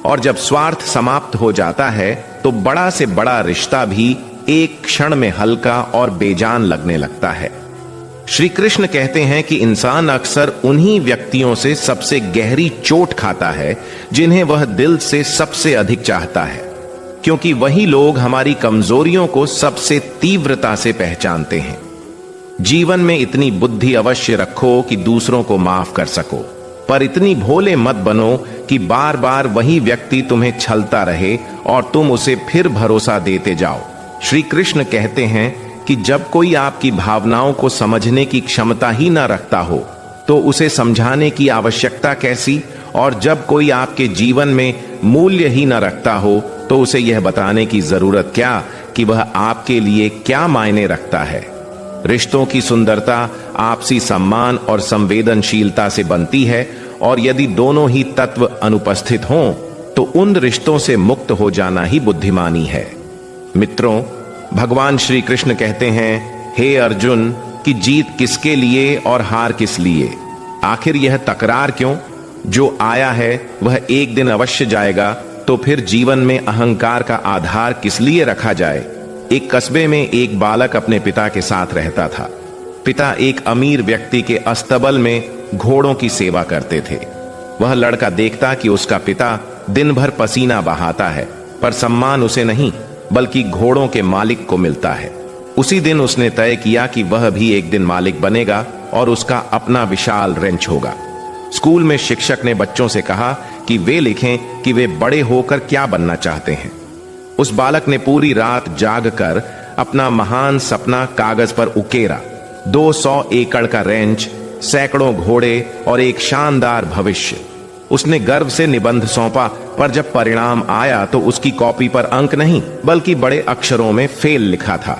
Speaker 2: और जब स्वार्थ समाप्त हो जाता है तो बड़ा से बड़ा रिश्ता भी एक क्षण में हल्का और बेजान लगने लगता है। श्री कृष्ण कहते हैं कि इंसान अक्सर उन्हीं व्यक्तियों से सबसे गहरी चोट खाता है जिन्हें वह दिल से सबसे अधिक चाहता है, क्योंकि वही लोग हमारी कमजोरियों को सबसे तीव्रता से पहचानते हैं। जीवन में इतनी बुद्धि अवश्य रखो कि दूसरों को माफ कर सको, पर इतनी भोले मत बनो कि बार बार वही व्यक्ति तुम्हें छलता रहे और तुम उसे फिर भरोसा देते जाओ। श्री कृष्ण कहते हैं कि जब कोई आपकी भावनाओं को समझने की क्षमता ही न रखता हो तो उसे समझाने की आवश्यकता कैसी, और जब कोई आपके जीवन में मूल्य ही न रखता हो तो उसे यह बताने की जरूरत क्या कि वह आपके लिए क्या मायने रखता है। रिश्तों की सुंदरता आपसी सम्मान और संवेदनशीलता से बनती है, और यदि दोनों ही तत्व अनुपस्थित हों तो उन रिश्तों से मुक्त हो जाना ही बुद्धिमानी है। मित्रों, भगवान श्री कृष्ण कहते हैं, हे अर्जुन, कि जीत किसके लिए और हार किस लिए? आखिर यह तकरार क्यों? जो आया है वह एक दिन अवश्य जाएगा, तो फिर जीवन में अहंकार का आधार किस लिए रखा जाए? एक कस्बे में एक बालक अपने पिता के साथ रहता था। पिता एक अमीर व्यक्ति के अस्तबल में घोड़ों की सेवा करते थे। वह लड़का देखता कि उसका पिता दिन भर पसीना बहाता है, पर सम्मान उसे नहीं बल्कि घोड़ों के मालिक को मिलता है। उसी दिन उसने तय किया कि वह भी एक दिन मालिक बनेगा और उसका अपना विशाल रेंच होगा। स्कूल में शिक्षक ने बच्चों से कहा कि वे लिखें कि वे बड़े होकर क्या बनना चाहते हैं। उस बालक ने पूरी रात जागकर अपना महान सपना कागज पर उकेरा। 200 एकड़ का रेंच, सैकड़ों घोड़े और एक शानदार भविष्य। उसने गर्व से निबंध सौंपा, पर जब परिणाम आया तो उसकी कॉपी पर अंक नहीं बल्कि बड़े अक्षरों में फेल लिखा था।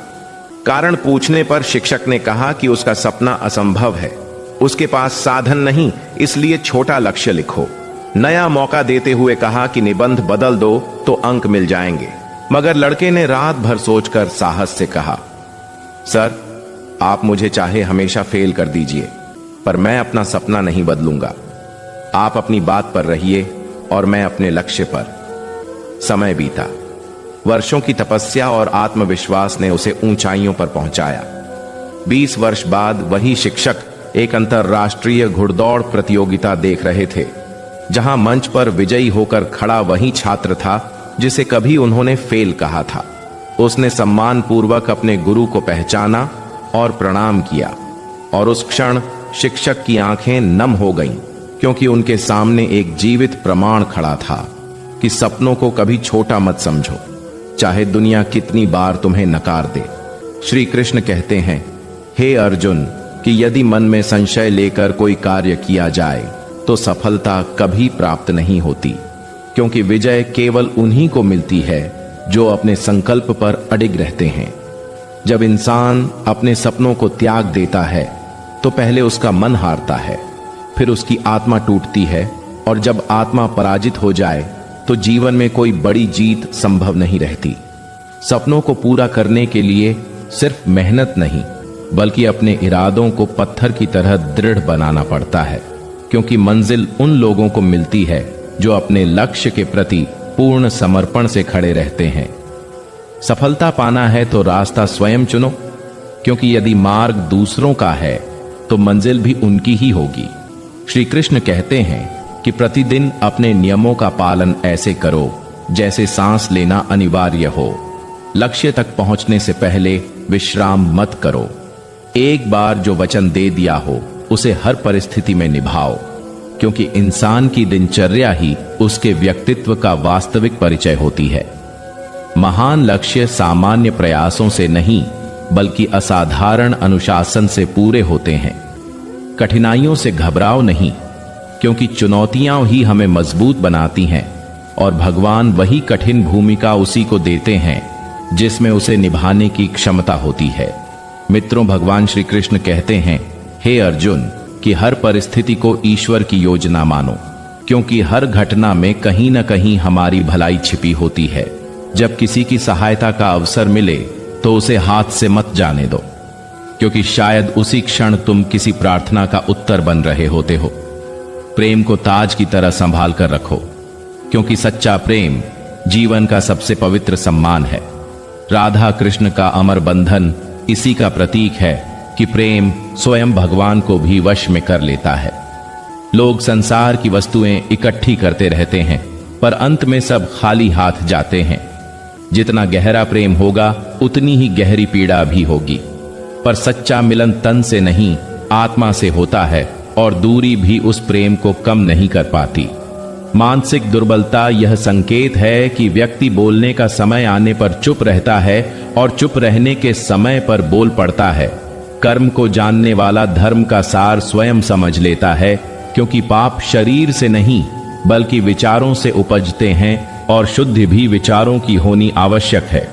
Speaker 2: कारण पूछने पर शिक्षक ने कहा कि उसका सपना असंभव है, उसके पास साधन नहीं, इसलिए छोटा लक्ष्य लिखो। नया मौका देते हुए कहा कि निबंध बदल दो तो अंक मिल जाएंगे, मगर लड़के ने रात भर सोचकर साहस से कहा, सर, आप मुझे चाहे हमेशा फेल कर दीजिए, पर मैं अपना सपना नहीं बदलूंगा। आप अपनी बात पर रहिए और मैं अपने लक्ष्य पर। समय बीता। वर्षों की तपस्या और आत्मविश्वास ने उसे ऊंचाइयों पर पहुंचाया। 20 वर्ष बाद वही शिक्षक एक अंतरराष्ट्रीय घुड़दौड़ प्रतियोगिता देख रहे थे, जहां मंच पर विजयी होकर खड़ा वही छात्र था जिसे कभी उन्होंने फेल कहा था। उसने सम्मानपूर्वक अपने गुरु को पहचाना और प्रणाम किया, और उस क्षण शिक्षक की आंखें नम हो गईं, क्योंकि उनके सामने एक जीवित प्रमाण खड़ा था कि सपनों को कभी छोटा मत समझो, चाहे दुनिया कितनी बार तुम्हें नकार दे। श्री कृष्ण कहते हैं, हे अर्जुन, कि यदि मन में संशय लेकर कोई कार्य किया जाए तो सफलता कभी प्राप्त नहीं होती, क्योंकि विजय केवल उन्हीं को मिलती है जो अपने संकल्प पर अडिग रहते हैं। जब इंसान अपने सपनों को त्याग देता है तो पहले उसका मन हारता है, फिर उसकी आत्मा टूटती है, और जब आत्मा पराजित हो जाए तो जीवन में कोई बड़ी जीत संभव नहीं रहती। सपनों को पूरा करने के लिए सिर्फ मेहनत नहीं बल्कि अपने इरादों को पत्थर की तरह दृढ़ बनाना पड़ता है, क्योंकि मंजिल उन लोगों को मिलती है जो अपने लक्ष्य के प्रति पूर्ण समर्पण से खड़े रहते हैं। सफलता पाना है तो रास्ता स्वयं चुनो, क्योंकि यदि मार्ग दूसरों का है तो मंजिल भी उनकी ही होगी। श्री कृष्ण कहते हैं कि प्रतिदिन अपने नियमों का पालन ऐसे करो जैसे सांस लेना अनिवार्य हो। लक्ष्य तक पहुंचने से पहले विश्राम मत करो। एक बार जो वचन दे दिया हो उसे हर परिस्थिति में निभाओ, क्योंकि इंसान की दिनचर्या ही उसके व्यक्तित्व का वास्तविक परिचय होती है। महान लक्ष्य सामान्य प्रयासों से नहीं बल्कि असाधारण अनुशासन से पूरे होते हैं। कठिनाइयों से घबराओ नहीं, क्योंकि चुनौतियां ही हमें मजबूत बनाती हैं और भगवान वही कठिन भूमिका उसी को देते हैं जिसमें उसे निभाने की क्षमता होती है। मित्रों, भगवान श्री कृष्ण कहते हैं, हे अर्जुन, कि हर परिस्थिति को ईश्वर की योजना मानो, क्योंकि हर घटना में कहीं न कहीं हमारी भलाई छिपी होती है। जब किसी की सहायता का अवसर मिले तो उसे हाथ से मत जाने दो, क्योंकि शायद उसी क्षण तुम किसी प्रार्थना का उत्तर बन रहे होते हो। प्रेम को ताज की तरह संभाल कर रखो, क्योंकि सच्चा प्रेम जीवन का सबसे पवित्र सम्मान है। राधा कृष्ण का अमर बंधन इसी का प्रतीक है कि प्रेम स्वयं भगवान को भी वश में कर लेता है। लोग संसार की वस्तुएं इकट्ठी करते रहते हैं, पर अंत में सब खाली हाथ जाते हैं। जितना गहरा प्रेम होगा उतनी ही गहरी पीड़ा भी होगी, पर सच्चा मिलन तन से नहीं आत्मा से होता है और दूरी भी उस प्रेम को कम नहीं कर पाती। मानसिक दुर्बलता यह संकेत है कि व्यक्ति बोलने का समय आने पर चुप रहता है और चुप रहने के समय पर बोल पड़ता है। कर्म को जानने वाला धर्म का सार स्वयं समझ लेता है, क्योंकि पाप शरीर से नहीं बल्कि विचारों से उपजते हैं और शुद्धि भी विचारों की होनी आवश्यक है।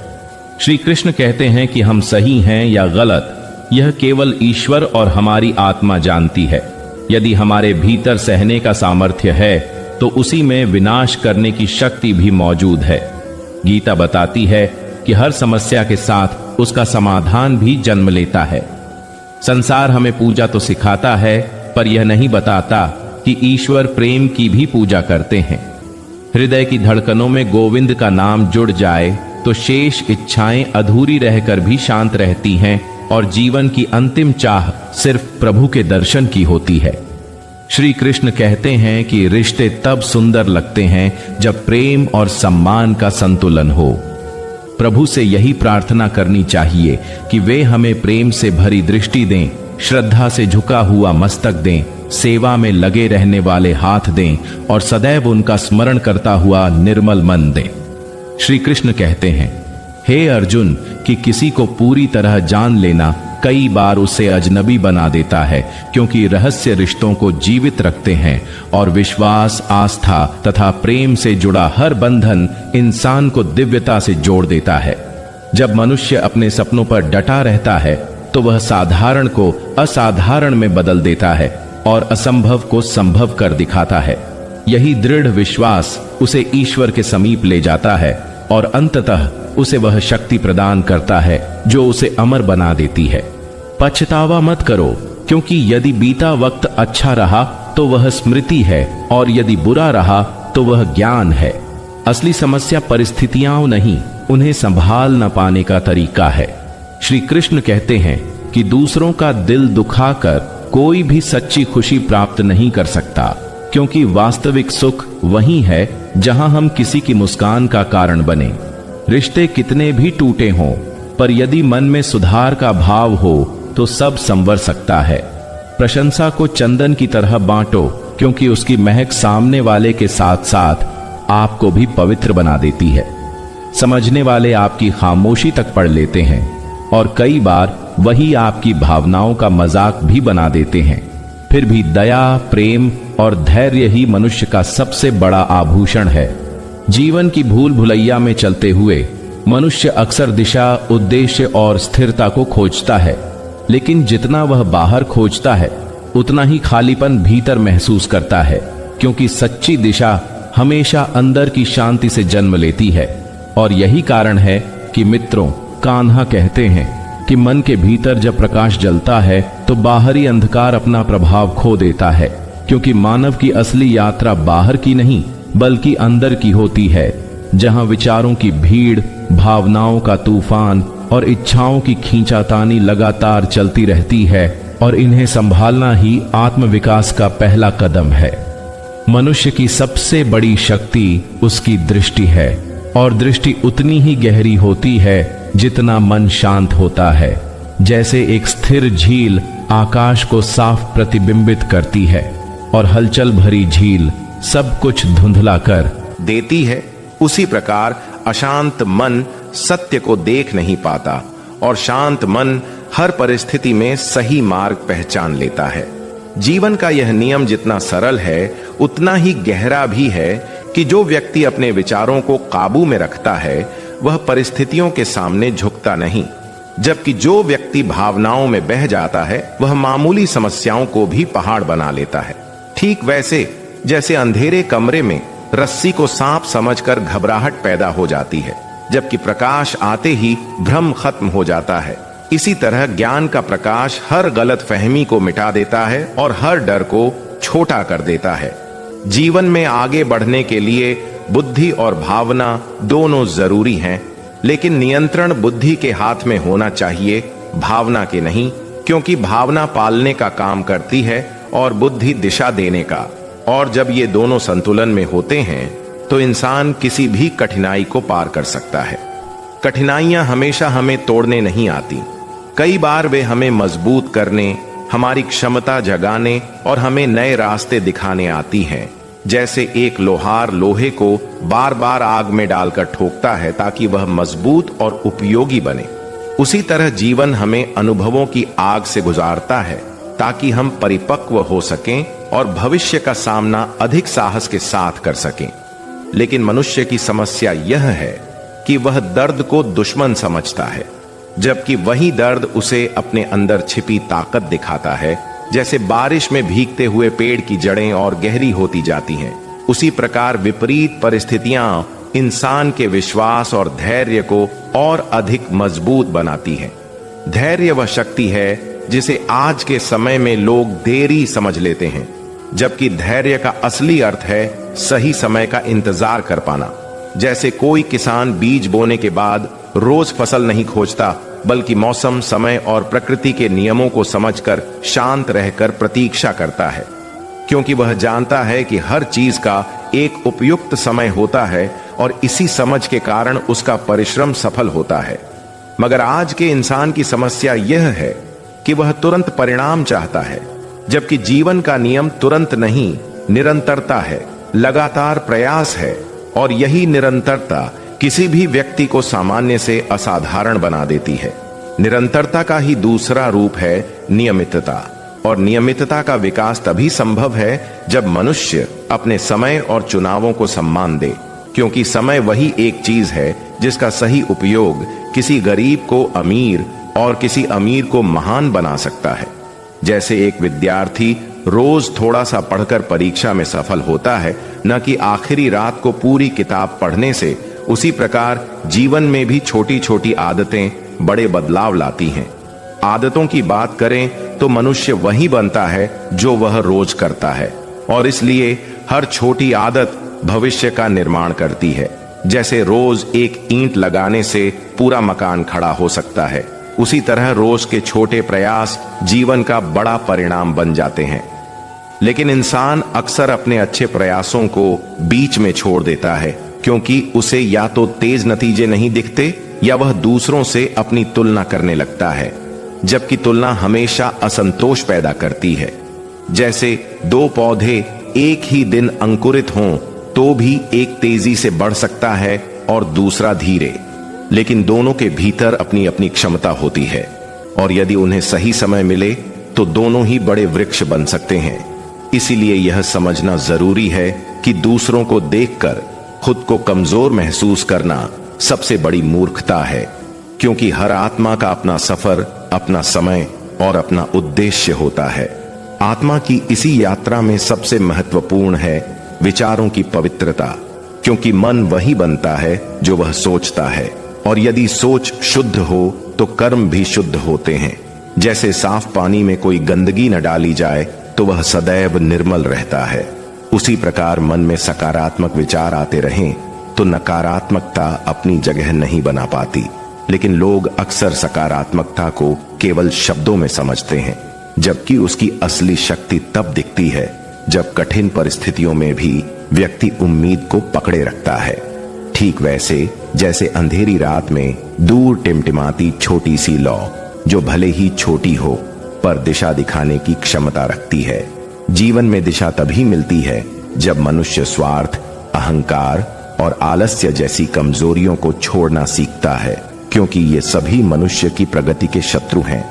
Speaker 2: श्री कृष्ण कहते हैं कि हम सही हैं या गलत, यह केवल ईश्वर और हमारी आत्मा जानती है। यदि हमारे भीतर सहने का सामर्थ्य है तो उसी में विनाश करने की शक्ति भी मौजूद है। गीता बताती है कि हर समस्या के साथ उसका समाधान भी जन्म लेता है। संसार हमें पूजा तो सिखाता है, पर यह नहीं बताता कि ईश्वर प्रेम की भी पूजा करते हैं। हृदय की धड़कनों में गोविंद का नाम जुड़ जाए तो शेष इच्छाएं अधूरी रहकर भी शांत रहती हैं और जीवन की अंतिम चाह सिर्फ प्रभु के दर्शन की होती है। श्री कृष्ण कहते हैं कि रिश्ते तब सुंदर लगते हैं जब प्रेम और सम्मान का संतुलन हो। प्रभु से यही प्रार्थना करनी चाहिए कि वे हमें प्रेम से भरी दृष्टि दें, श्रद्धा से झुका हुआ मस्तक दें, सेवा में लगे रहने वाले हाथ दें और सदैव उनका स्मरण करता हुआ निर्मल मन दें। श्री कृष्ण कहते हैं, हे अर्जुन, कि किसी को पूरी तरह जान लेना कई बार उसे अजनबी बना देता है, क्योंकि रहस्य रिश्तों को जीवित रखते हैं और विश्वास, आस्था तथा प्रेम से जुड़ा हर बंधन इंसान को दिव्यता से जोड़ देता है। जब मनुष्य अपने सपनों पर डटा रहता है तो वह साधारण को असाधारण में बदल देता है और असंभव को संभव कर दिखाता है। यही दृढ़ विश्वास उसे ईश्वर के समीप ले जाता है और अंततः उसे वह शक्ति प्रदान करता है जो उसे अमर बना देती है। पछतावा मत करो, क्योंकि यदि बीता वक्त अच्छा रहा तो वह स्मृति है और यदि बुरा रहा तो वह ज्ञान है। असली समस्या परिस्थितियां नहीं, उन्हें संभाल न पाने का तरीका है। श्री कृष्ण कहते हैं कि दूसरों का दिल दुखाकर कोई भी सच्ची खुशी प्राप्त नहीं कर सकता, क्योंकि वास्तविक सुख वही है जहां हम किसी की मुस्कान का कारण बने। रिश्ते कितने भी टूटे हों, पर यदि मन में सुधार का भाव हो तो सब संवर सकता है। प्रशंसा को चंदन की तरह बांटो, क्योंकि उसकी महक सामने वाले के साथ साथ आपको भी पवित्र बना देती है। समझने वाले आपकी खामोशी तक पढ़ लेते हैं और कई बार वही आपकी भावनाओं का मजाक भी बना देते हैं। फिर भी दया, प्रेम और धैर्य ही मनुष्य का सबसे बड़ा आभूषण है। जीवन की भूल भुलैया में चलते हुए मनुष्य अक्सर दिशा, उद्देश्य और स्थिरता को खोजता है, लेकिन जितना वह बाहर खोजता है उतना ही खालीपन भीतर महसूस करता है, क्योंकि सच्ची दिशा हमेशा अंदर की शांति से जन्म लेती है। और यही कारण है कि मित्रों, कान्हा कहते हैं कि मन के भीतर जब प्रकाश जलता है तो बाहरी अंधकार अपना प्रभाव खो देता है, क्योंकि मानव की असली यात्रा बाहर की नहीं बल्कि अंदर की होती है, जहां विचारों की भीड़, भावनाओं का तूफान और इच्छाओं की खींचातानी लगातार चलती रहती है
Speaker 3: और इन्हें संभालना ही आत्मविकास का पहला कदम है। मनुष्य की सबसे बड़ी शक्ति उसकी दृष्टि है, और दृष्टि उतनी ही गहरी होती है जितना मन शांत होता है। जैसे एक स्थिर झील आकाश को साफ प्रतिबिंबित करती है और हलचल भरी झील सब कुछ धुंधला कर
Speaker 2: देती है, उसी प्रकार अशांत मन सत्य को देख नहीं पाता और शांत मन हर परिस्थिति में सही मार्ग पहचान लेता है। जीवन का यह नियम जितना सरल है उतना ही गहरा भी है कि जो व्यक्ति अपने विचारों को काबू में रखता है वह परिस्थितियों के सामने झुकता नहीं, जबकि जो व्यक्ति भावनाओं में बह जाता है वह मामूली समस्याओं को भी पहाड़ बना लेता है। ठीक वैसे जैसे अंधेरे कमरे में रस्सी को सांप समझकर घबराहट पैदा हो जाती है, जबकि प्रकाश आते ही भ्रम खत्म हो जाता है, इसी तरह ज्ञान का प्रकाश हर गलत फहमी को मिटा देता है और हर डर को छोटा कर देता है। जीवन में आगे बढ़ने के लिए बुद्धि और भावना दोनों जरूरी हैं, लेकिन नियंत्रण बुद्धि के हाथ में होना चाहिए, भावना के नहीं, क्योंकि भावना पालने का काम करती है और बुद्धि दिशा देने का। और जब ये दोनों संतुलन में होते हैं तो इंसान किसी भी कठिनाई को पार कर सकता है। कठिनाइयां हमेशा हमें तोड़ने नहीं आती, कई बार वे हमें मजबूत करने, हमारी क्षमता जगाने और हमें नए रास्ते दिखाने आती हैं। जैसे एक लोहार लोहे को बार बार आग में डालकर ठोकता है ताकि वह मजबूत और उपयोगी बने, उसी तरह जीवन हमें अनुभवों की आग से गुजारता है ताकि हम परिपक्व हो सकें और भविष्य का सामना अधिक साहस के साथ कर सकें। लेकिन मनुष्य की समस्या यह है कि वह दर्द को दुश्मन समझता है, जबकि वही दर्द उसे अपने अंदर छिपी ताकत दिखाता है। जैसे बारिश में भीगते हुए पेड़ की जड़ें और गहरी होती जाती हैं, उसी प्रकार विपरीत परिस्थितियां इंसान के विश्वास और धैर्य को और अधिक मजबूत बनाती हैं। धैर्य वह शक्ति है जिसे आज के समय में लोग देरी समझ लेते हैं, जबकि धैर्य का असली अर्थ है सही समय का इंतजार कर पाना। जैसे कोई किसान बीज बोने के बाद रोज फसल नहीं खोजता, बल्कि मौसम, समय और प्रकृति के नियमों को समझकर शांत रहकर प्रतीक्षा करता है, क्योंकि वह जानता है कि हर चीज का एक उपयुक्त समय होता है और इसी समझ के कारण उसका परिश्रम सफल होता है। मगर आज के इंसान की समस्या यह है कि वह तुरंत परिणाम चाहता है, जबकि जीवन का नियम तुरंत नहीं, निरंतरता है, लगातार प्रयास है, और यही निरंतरता किसी भी व्यक्ति को सामान्य से असाधारण बना देती है। निरंतरता का ही दूसरा रूप है नियमितता, और नियमितता का विकास तभी संभव है जब मनुष्य अपने समय और चुनावों को सम्मान दे, क्योंकि समय वही एक चीज है जिसका सही उपयोग किसी गरीब को अमीर और किसी अमीर को महान बना सकता है। जैसे एक विद्यार्थी रोज थोड़ा सा पढ़कर परीक्षा में सफल होता है, न कि आखिरी रात को पूरी किताब पढ़ने से, उसी प्रकार जीवन में भी छोटी छोटी आदतें बड़े बदलाव लाती हैं। आदतों की बात करें तो मनुष्य वही बनता है जो वह रोज करता है, और इसलिए हर छोटी आदत भविष्य का निर्माण करती है। जैसे रोज एक ईंट लगाने से पूरा मकान खड़ा हो सकता है, उसी तरह रोज के छोटे प्रयास जीवन का बड़ा परिणाम बन जाते हैं। लेकिन इंसान अक्सर अपने अच्छे प्रयासों को बीच में छोड़ देता है, क्योंकि उसे या तो तेज नतीजे नहीं दिखते या वह दूसरों से अपनी तुलना करने लगता है, जबकि तुलना हमेशा असंतोष पैदा करती है। जैसे दो पौधे एक ही दिन अंकुरित हों तो भी एक तेजी से बढ़ सकता है और दूसरा धीरे, लेकिन दोनों के भीतर अपनी अपनी क्षमता होती है, और यदि उन्हें सही समय मिले तो दोनों ही बड़े वृक्ष बन सकते हैं। इसीलिए यह समझना जरूरी है कि दूसरों को देखकर खुद को कमजोर महसूस करना सबसे बड़ी मूर्खता है, क्योंकि हर आत्मा का अपना सफर, अपना समय और अपना उद्देश्य होता है। आत्मा की इसी यात्रा में सबसे महत्वपूर्ण है विचारों की पवित्रता, क्योंकि मन वही बनता है जो वह सोचता है, और यदि सोच शुद्ध हो तो कर्म भी शुद्ध होते हैं। जैसे साफ पानी में कोई गंदगी न डाली जाए तो वह सदैव निर्मल रहता है, उसी प्रकार मन में सकारात्मक विचार आते रहें तो नकारात्मकता अपनी जगह नहीं बना पाती। लेकिन लोग अक्सर सकारात्मकता को केवल शब्दों में समझते हैं, जबकि उसकी असली शक्ति तब दिखती है जब कठिन परिस्थितियों में भी व्यक्ति उम्मीद को पकड़े रखता है। ठीक वैसे जैसे अंधेरी रात में दूर टिमटिमाती छोटी सी लौ, जो भले ही छोटी हो पर दिशा दिखाने की क्षमता रखती है। जीवन में दिशा तभी मिलती है जब मनुष्य स्वार्थ, अहंकार और आलस्य जैसी कमजोरियों को छोड़ना सीखता है, क्योंकि ये सभी मनुष्य की प्रगति के शत्रु हैं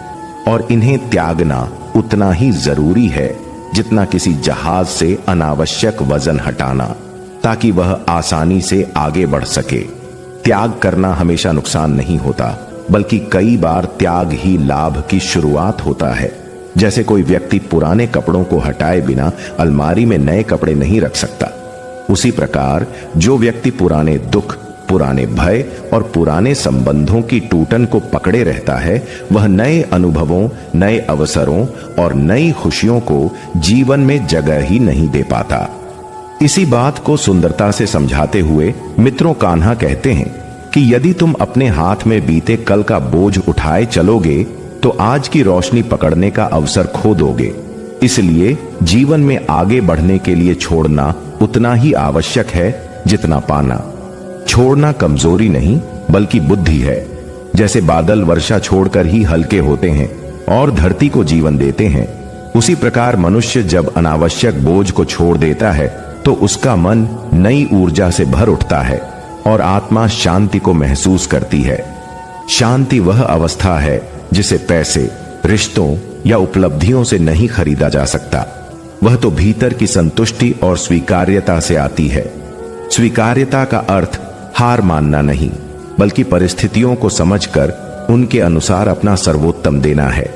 Speaker 2: और इन्हें त्यागना उतना ही जरूरी है जितना किसी जहाज से अनावश्यक वजन हटाना, ताकि वह आसानी से आगे बढ़ सके। त्याग करना हमेशा नुकसान नहीं होता, बल्कि कई बार त्याग ही लाभ की शुरुआत होता है। जैसे कोई व्यक्ति पुराने कपड़ों को हटाए बिना अलमारी में नए कपड़े नहीं रख सकता, उसी प्रकार जो व्यक्ति पुराने दुख, पुराने भय और पुराने संबंधों की टूटन को पकड़े रहता है, वह नए अनुभवों, नए अवसरों और नई खुशियों को जीवन में जगह ही नहीं दे पाता। इसी बात को सुंदरता से समझाते हुए मित्रों कान्हा कहते हैं कि यदि तुम अपने हाथ में बीते कल का बोझ उठाए चलोगे तो आज की रोशनी पकड़ने का अवसर खो दोगे। इसलिए जीवन में आगे बढ़ने के लिए छोड़ना उतना ही आवश्यक है जितना पाना। छोड़ना कमजोरी नहीं बल्कि बुद्धि है। जैसे बादल वर्षा छोड़कर ही हल्के होते हैं और धरती को जीवन देते हैं, उसी प्रकार मनुष्य जब अनावश्यक बोझ को छोड़ देता है तो उसका मन नई ऊर्जा से भर उठता है और आत्मा शांति को महसूस करती है। शांति वह अवस्था है जिसे पैसे, रिश्तों या उपलब्धियों से नहीं खरीदा जा सकता। वह तो भीतर की संतुष्टि और स्वीकार्यता से आती है। स्वीकार्यता का अर्थ हार मानना नहीं, बल्कि परिस्थितियों को समझकर उनके अनुसार अपना सर्वोत्तम देना है।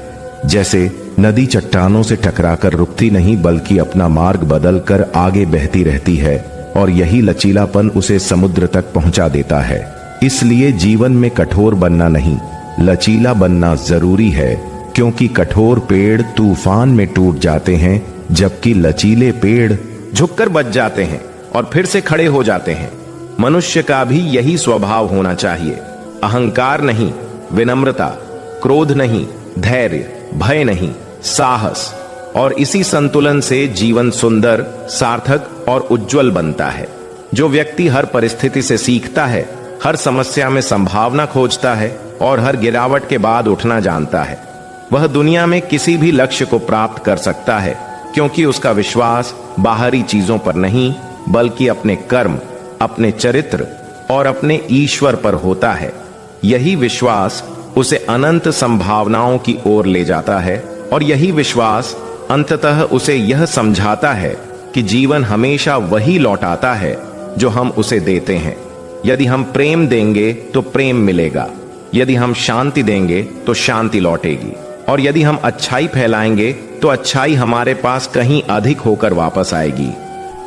Speaker 2: जैसे नदी चट्टानों से टकराकर रुकती नहीं, बल्कि अपना मार्ग बदलकर आगे बहती रहती है और यही लचीलापन उसे समुद्र तक पहुंचा देता है। इसलिए जीवन में कठोर बनना नहीं, लचीला बनना जरूरी है, क्योंकि कठोर पेड़ तूफान में टूट जाते हैं, जबकि लचीले पेड़ झुककर बच जाते हैं और फिर से खड़े हो जाते हैं। मनुष्य का भी यही स्वभाव होना चाहिए। अहंकार नहीं, विनम्रता, क्रोध नहीं, धैर्य, भय नहीं, साहस। और इसी संतुलन से जीवन सुंदर, सार्थक और उज्जवल बनता है। जो व्यक्ति हर परिस्थिति से सीखता है, हर समस्या में संभावना खोजता है और हर गिरावट के बाद उठना जानता है, वह दुनिया में किसी भी लक्ष्य को प्राप्त कर सकता है, क्योंकि उसका विश्वास बाहरी चीजों पर नहीं बल्कि अपने कर्म, अपने चरित्र और अपने ईश्वर पर होता है। यही विश्वास उसे अनंत संभावनाओं की ओर ले जाता है और यही विश्वास अंततः उसे यह समझाता है कि जीवन हमेशा वही लौटाता है जो हम उसे देते हैं। यदि हम प्रेम देंगे तो प्रेम मिलेगा, यदि हम शांति देंगे तो शांति लौटेगी, और यदि हम अच्छाई फैलाएंगे तो अच्छाई हमारे पास कहीं अधिक होकर वापस आएगी।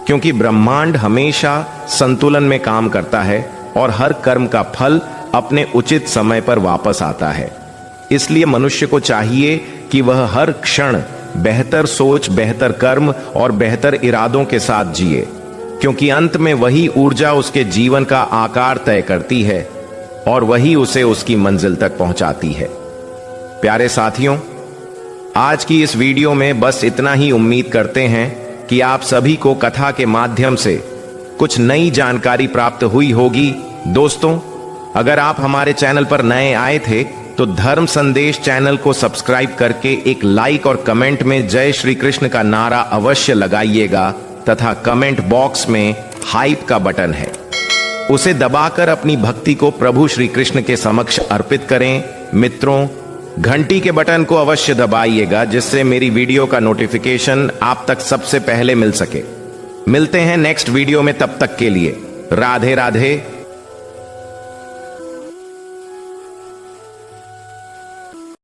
Speaker 2: क्योंकि ब्रह्मांड हमेशा संतुलन में काम करता है और हर कर्म का फल अपने उचित समय पर वापस आता है। इसलिए मनुष्य को चाहिए कि वह हर क्षण बेहतर सोच, बेहतर कर्म और बेहतर इरादों के साथ जिए, क्योंकि अंत में वही ऊर्जा उसके जीवन का आकार तय करती है और वही उसे उसकी मंजिल तक पहुंचाती है। प्यारे साथियों, आज की इस वीडियो में बस इतना ही। उम्मीद करते हैं कि आप सभी को कथा के माध्यम से कुछ नई जानकारी प्राप्त हुई होगी। दोस्तों, अगर आप हमारे चैनल पर नए आए थे तो धर्म संदेश चैनल को सब्सक्राइब करके एक लाइक और कमेंट में जय श्री कृष्ण का नारा अवश्य लगाइएगा, तथा कमेंट बॉक्स में हाइप का बटन है, उसे दबाकर अपनी भक्ति को प्रभु श्री कृष्ण के समक्ष अर्पित करें। मित्रों, घंटी के बटन को अवश्य दबाइएगा, जिससे मेरी वीडियो का नोटिफिकेशन आप तक सबसे पहले मिल सके। मिलते हैं नेक्स्ट वीडियो में, तब तक के लिए राधे राधे।